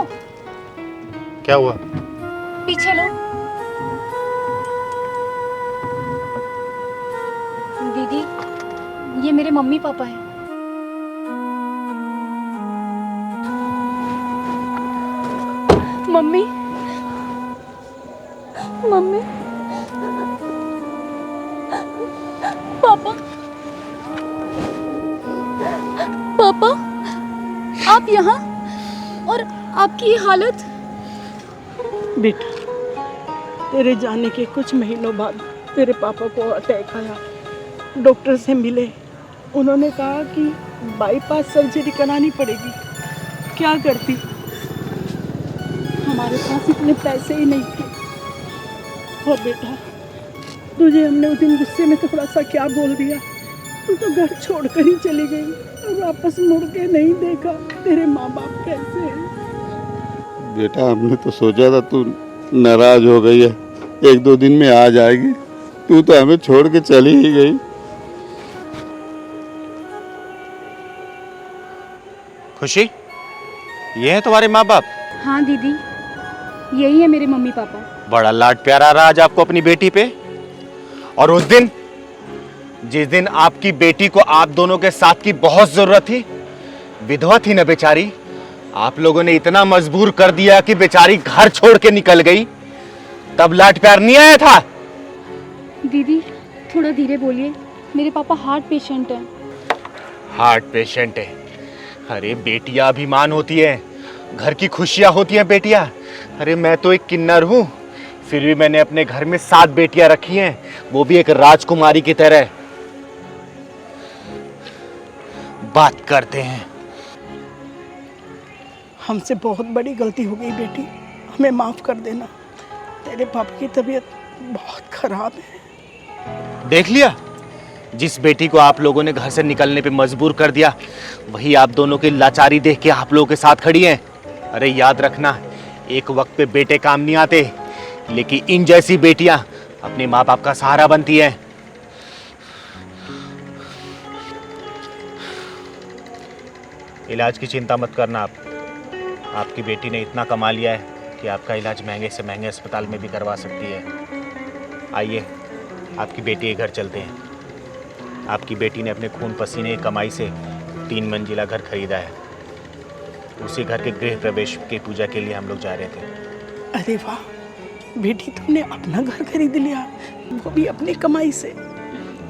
क्या हुआ? पीछे लो। दीदी, ये मेरे मम्मी पापा हैं। मम्मी, मम्मी, पापा, पापा, आप यहाँ और आपकी ये हालत। बेटा, तेरे जाने के कुछ महीनों बाद तेरे पापा को अटैक आया। डॉक्टर से मिले, उन्होंने कहा कि बाईपास सर्जरी करानी पड़ेगी। क्या करती, हमारे पास इतने पैसे ही नहीं थे। और बेटा, तुझे हमने उस दिन गुस्से में थोड़ा सा क्या बोल दिया, तू तो घर छोड़कर ही चली गई और वापस मुड़ के नहीं देखा तेरे माँ बाप कैसे हैं। बेटा, हमने तो सोचा था तू नाराज हो गई है, एक दो दिन में आ जाएगी, तू तो हमें छोड़ के चली ही गई। खुशी, ये है तुम्हारे माँ बाप? हाँ दीदी, यही है मेरे मम्मी पापा। बड़ा लाड प्यार आ रहा आज आपको अपनी बेटी पे। और उस दिन, जिस दिन आपकी बेटी को आप दोनों के साथ की बहुत जरूरत थी, विधवा थी ना बेचारी, आप लोगों ने इतना मजबूर कर दिया कि बेचारी घर छोड़ के निकल गई, तब लाड प्यार नहीं आया था? दीदी थोड़ा धीरे बोलिए, मेरे पापा हार्ट पेशेंट हैं। हार्ट पेशेंट है? अरे बेटियां अभिमान होती है, घर की खुशियां होती हैं बेटियां। अरे मैं तो एक किन्नर हूं, फिर भी मैंने अपने घर में 7 बेटियां रखी हैं, वो भी एक राजकुमारी की तरह। बात करते हैं। हमसे बहुत बड़ी गलती हो गई बेटी, हमें माफ़ कर देना। तेरे पापा की तबीयत बहुत खराब है। देख लिया, जिस बेटी को आप लोगों ने घर से निकलने पे मजबूर कर दिया, वही आप दोनों की लाचारी देख के आप लोगों के साथ खड़ी हैं। अरे याद रखना, एक वक्त पे बेटे काम नहीं आते, लेकिन इन जैसी बेटियां अपने माँ बाप का सहारा बनती हैं। इलाज की चिंता मत करना आप, आपकी बेटी ने इतना कमा लिया है कि आपका इलाज महंगे से महंगे अस्पताल में भी करवा सकती है। आइए, आपकी बेटी के घर चलते हैं। आपकी बेटी ने अपने खून पसीने की कमाई से 3 मंजिला घर खरीदा है। उसी घर के गृह प्रवेश की पूजा के लिए हम लोग जा रहे थे। अरे वाह बेटी, तुमने अपना घर खरीद लिया, वो भी अपनी कमाई से।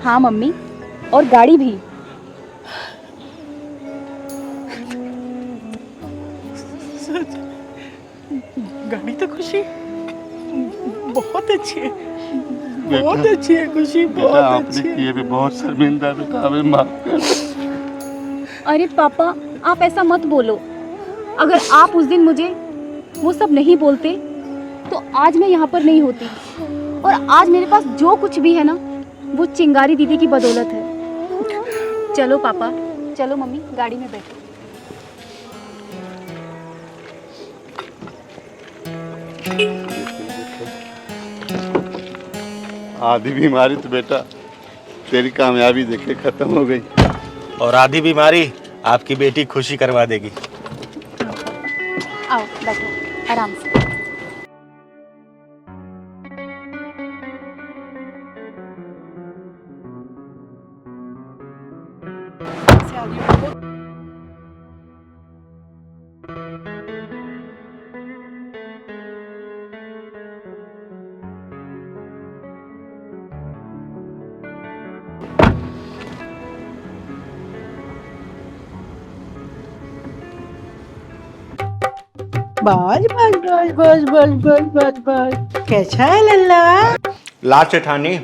हाँ मम्मी, और गाड़ी भी। सच? गाड़ी तो खुशी बहुत अच्छी है, बहुत अच्छी है खुशी, बहुत अच्छी है। ये भी बहुत शर्मिंदा, बेटा हमें माफ कर। अरे पापा, आप ऐसा मत बोलो। अगर आप उस दिन मुझे वो सब नहीं बोलते तो आज मैं यहाँ पर नहीं होती, और आज मेरे पास जो कुछ भी है ना, वो चिंगारी दीदी की बदौलत है। चलो पापा, चलो मम्मी, गाड़ी में बैठो। आधी बीमारी तो बेटा तेरी कामयाबी देखे खत्म हो गई, और आधी बीमारी आपकी बेटी खुशी करवा देगी। आओ बैठो आराम से। बस बस बस बस बस बस बस बस कैसा है लल्ला? ला सेठानी,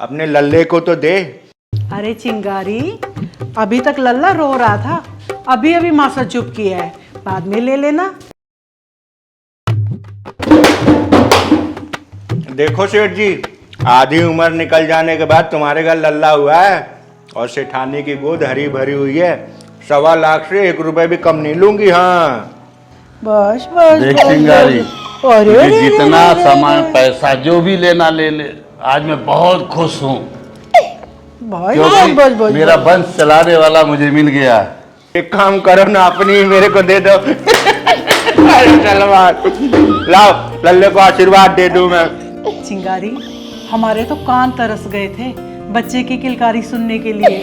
अपने लल्ले को तो दे। अरे चिंगारी, अभी तक लल्ला रो रहा था, अभी अभी मासा चुप किया है, बाद में ले लेना। देखो सेठ जी, आधी उम्र निकल जाने के बाद तुम्हारे घर लल्ला हुआ है और सेठानी की गोद हरी भरी हुई है। 1.25 लाख से 1 रुपए भी कम नहीं लूंगी। हाँ बस बस देख बस, चिंगारी, बस। अरे तुझे रे, जितना रे, रे, सामान रे। पैसा जो भी लेना ले ले, आज मैं बहुत खुश हूँ बस क्योंकि बस बस मेरा वंश चलाने वाला मुझे मिल गया। एक काम करो ना, अपनी मेरे को दे दो। अरे सलमान, लाओ लल्ले को आशीर्वाद दे दूं मैं। चिंगारी, हमारे तो कान तरस गए थे बच्चे की किलकारी सुनने के लिए।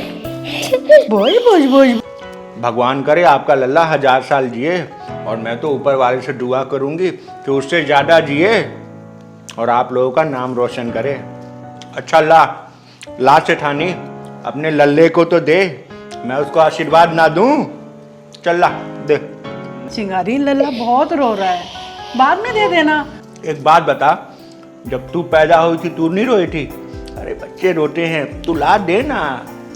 बोल बोल बोल। भगवान करे आपका लल्ला 1000 साल जिए, और मैं तो ऊपर वाले से दुआ करूंगी कि उससे ज्यादा जिए और आप लोगों का नाम रोशन करे। अच्छा ला सेठानी, अपने लल्ले को तो दे, मैं उसको आशीर्वाद ना दूं? चल ला दे। चिंगारी, लल्ला बहुत रो रहा है, बाद में दे देना। एक बात बता, जब तू पैदा हुई थी तू नहीं रोई थी? अरे बच्चे रोते हैं, तू ला दे ना।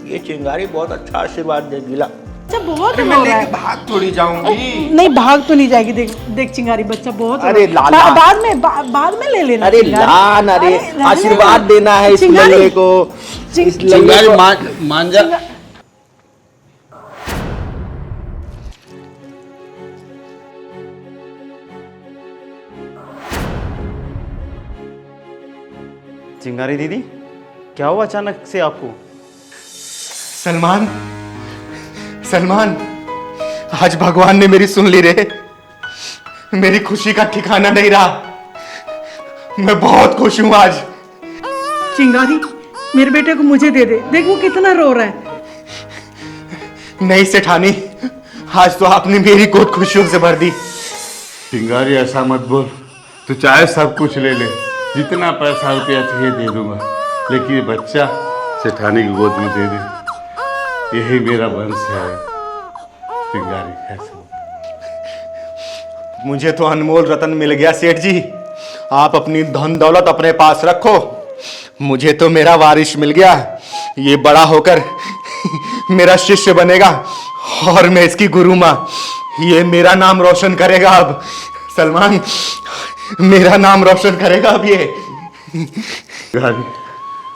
ये चिंगारी बहुत अच्छा आशीर्वाद देगी। ला। अच्छा बहुत रो रहा है। भाग थोड़ी जाऊंगी। नहीं भाग तो नहीं जाएगी। देख देख चिंगारी, बच्चा बहुत अरे रो रहा है। लाला। बाद में ले लेना। अरे चिंगारी। ला ना रे, अरे, आशीर्वाद देना है इस चिंगारी। लल्ले को। इस लल्ले चिंगारी को मान जा। चिंगारी दीदी, क्या हुआ अचानक से आपको? सलमान, आज भगवान ने मेरी सुन ली रे। मेरी खुशी का ठिकाना नहीं रहा। मैं बहुत खुश हूं आज। चिंगारी, मेरे बेटे को मुझे दे दे, देख वो कितना रो रहा है। नहीं सेठानी, आज तो आपने मेरी गोद खुशियों से भर दी। चिंगारी ऐसा मत बोल, तू चाहे सब कुछ ले ले, जितना पैसा रुपया चाहिए दे दूंगा, लेकिन ये बच्चा सेठानी की गोद में दे दे। यही मेरा वंश है चिंगारी। ऐसा मुझे तो अनमोल रतन मिल गया सेठ जी। आप अपनी धन दौलत अपने पास रखो, मुझे तो मेरा वारिस मिल गया। ये बड़ा होकर मेरा शिष्य बनेगा और मैं इसकी गुरु माँ। ये मेरा नाम रोशन करेगा अब। सलमान, मेरा नाम रोशन करेगा अब ये।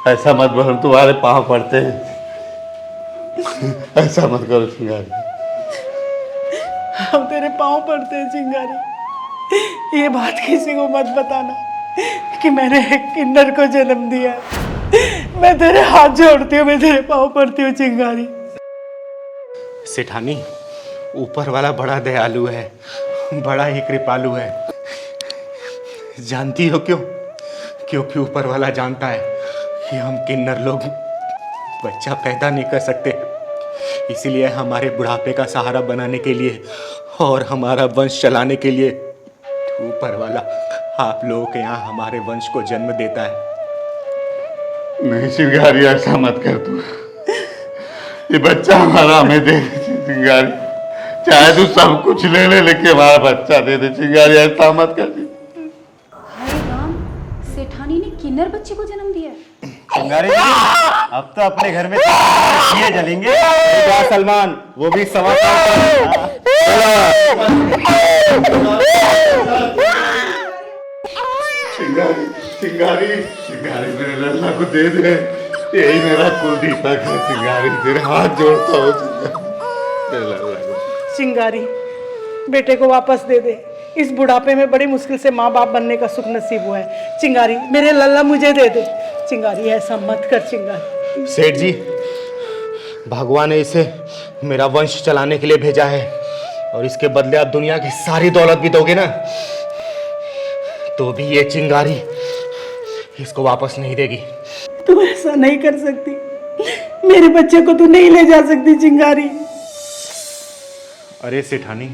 ऐसा मत बोल, हम तुम्हारे पाँव पड़ते हैं। ऐसा मत करो चिंगारी। हम तेरे पाँव पड़ते हैं चिंगारी। ये बात किसी को मत बताना कि मैंने एक किन्नर को जन्म दिया। मैं तेरे हाथ जोड़ती हूँ, मैं तेरे पाँव पड़ती हूँ चिंगारी। सेठानी, ऊपर वाला बड़ा दयालु है, बड़ा ही कृपालु है। जानती हो क्यों? क्योंकि ऊपर वाला जानता है कि हम किन्नर लोग बच्चा पैदा नहीं कर सकते। इसीलिए हमारे बुढ़ापे का सहारा बनाने के लिए और हमारा वंश चलाने के लिए ऊपर वाला आप लोगों के यहाँ हमारे वंश को जन्म देता है। नहीं चिंगारी, ऐसा मत कर तू। ये बच्चा हमारा हमें दे दे चिंगारी। चाहे तू सब कुछ ले ले, लेकिन हमारा बच्चा दे दे चिंगारी। ऐसा मत कर। हाय राम, सेठानी ने किन्नर बच्चे को जन्म दिया है। चिंगारी दीदी, अब तो अपने घर में दिए जलेंगे। क्या सलमान, वो भी समाचार। चिंगारी चिंगारी चिंगारी, मेरे लल्ला को दे दे। यही मेरा कुल दीपक है चिंगारी, तेरे हाथ जोड़ता हूँ मेरे लल्ला को। चिंगारी, बेटे को वापस दे दे। इस बुढ़ापे में बड़ी मुश्किल से माँ बाप बनने का सुख नसीब हुआ है। चिंगारी, मेरे लल्ला मुझे दे दे। चिंगारी, ऐसा मत कर चिंगारी। सेठ जी, भगवान ने इसे मेरा वंश चलाने के लिए भेजा है और इसके बदले आप दुनिया की सारी दौलत भी दोगे ना, तो भी ये चिंगारी इसको वापस नहीं देगी। तू ऐसा नहीं कर सकती, मेरे बच्चे को तू नहीं ले जा सकती चिंगारी। अरे सेठानी,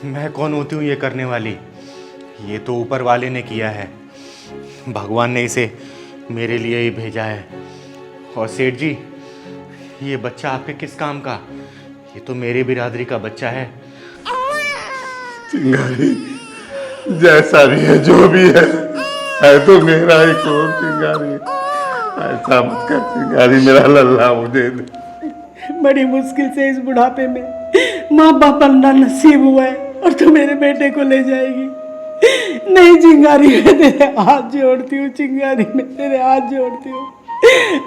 मैं कौन होती हूँ ये करने वाली? ये तो ऊपर वाले ने किया है। भगवान ने इसे मेरे लिए ही भेजा है। और सेठ जी, ये बच्चा आपके किस काम का? ये तो मेरी बिरादरी का बच्चा है। चिंगारी, जैसा भी है जो भी है तो मेरा ही खून चिंगारी। ऐसा मत कर चिंगारी, मेरा लल्ला मुझे दे। बड़ी मुश्किल से इस बुढ़ापे में माँ बाप बनना नसीब हुआ है और तू मेरे बेटे को ले जाएगी। नहीं चिंगारी, मैं तेरे हाथ जोड़ती हूँ चिंगारी, मैं तेरे हाथ जोड़ती हूँ।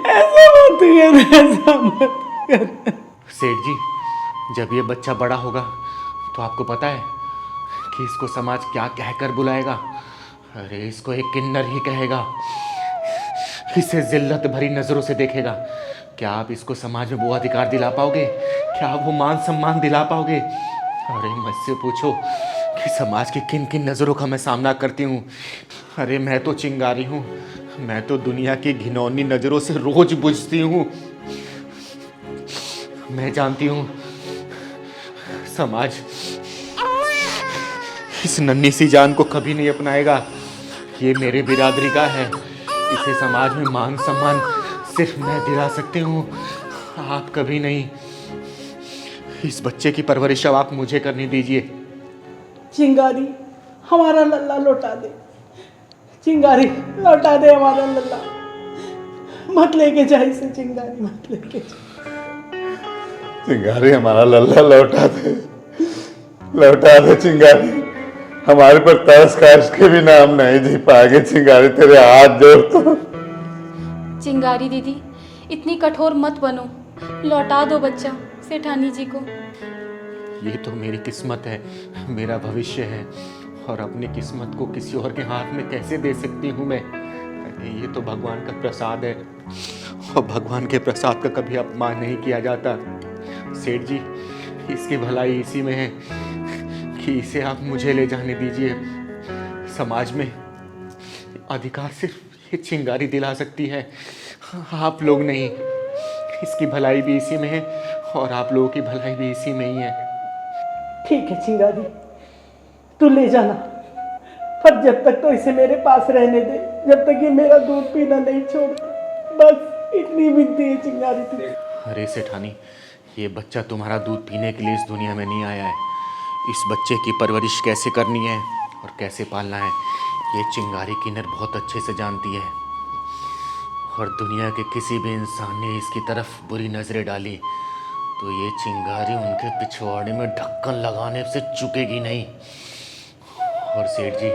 ऐसा मत कर, ऐसा मत कर। सेठ जी, जब ये बच्चा बड़ा होगा तो आपको पता है कि इसको समाज क्या कहकर बुलाएगा? अरे इसको एक किन्नर ही कहेगा, इसे जिल्लत भरी नजरों से देखेगा। क्या आप इसको समाज में वो अधिकार दिला पाओगे? क्या आप वो मान सम्मान दिला पाओगे? अरे मुझसे पूछो कि समाज की किन किन नज़रों का मैं सामना करती हूँ। अरे मैं तो चिंगारी हूँ, मैं तो दुनिया की घिनौनी नज़रों से रोज बुझती हूँ। मैं जानती हूँ समाज इस नन्ही सी जान को कभी नहीं अपनाएगा। ये मेरे बिरादरी का है, इसे समाज में मान सम्मान सिर्फ मैं दिला सकती हूँ, आप कभी नहीं। इस बच्चे की परवरिश अब आप मुझे करनी दीजिए। चिंगारी, हमारा लल्ला लौटा दे। चिंगारी, लौटा दे हमारा लल्ला। मत लेके जा इसे चिंगारी, मत लेके जा। चिंगारी, हमारा लल्ला लौटा दे, लौटा दे चिंगारी। हमारे पर तरस का इसके भी नाम नहीं जी पाएंगे चिंगारी, तेरे हाथ जोड़ता। चिंगारी दीदी, इतनी कठोर मत बनो, लौटा दो बच्चा सेठानी जी को। ये तो मेरी किस्मत है, मेरा भविष्य है, और अपनी किस्मत को किसी और के हाथ में कैसे दे सकती हूँ मैं? अरे ये तो भगवान का प्रसाद है, और भगवान के प्रसाद का कभी अपमान नहीं किया जाता। सेठ जी, इसकी भलाई इसी में है कि इसे आप मुझे ले जाने दीजिए। समाज में अधिकार सिर्फ ये चिंगारी दिला सकती है, आप लोग नहीं। इसकी भलाई भी इसी में है और आप लोगों की भलाई भी इसी में ही है। ठीक है चिंगारी, तू ले जाना, पर जब तक तो इसे मेरे पास रहने दे, जब तक ये मेरा दूध पीना नहीं छोड़ता। बस इतनी विनती है चिंगारी तुझे। अरे सेठानी, ये बच्चा तुम्हारा दूध पीने के लिए इस दुनिया में नहीं आया है। इस बच्चे की परवरिश कैसे करनी है और कैसे पालना है, ये चिंगारी किन्नर बहुत अच्छे से जानती है। और दुनिया के किसी भी इंसान ने इसकी तरफ बुरी नज़रें डाली तो ये चिंगारी उनके पिछवाड़े में ढक्कन लगाने से चुकेगी नहीं। और सेठ जी,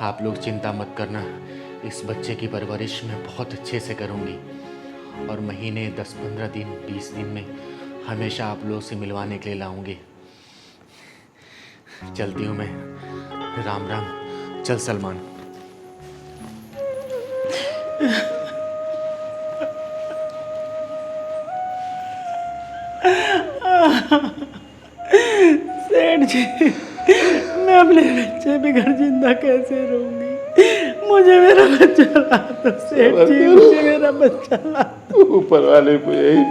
आप लोग चिंता मत करना, इस बच्चे की परवरिश मैं बहुत अच्छे से करूँगी, और महीने 10-15 दिन 20 दिन में हमेशा आप लोग से मिलवाने के लिए लाऊंगी। चलती हूँ मैं, राम राम। चल सलमान। सेठ जी, मैं अपने बच्चे पे घर जिंदा कैसे रहूंगी? मुझे मेरा बच्चा ला दो सेठ जी, मुझे मेरा बच्चा ला दो। ऊपर वाले को यही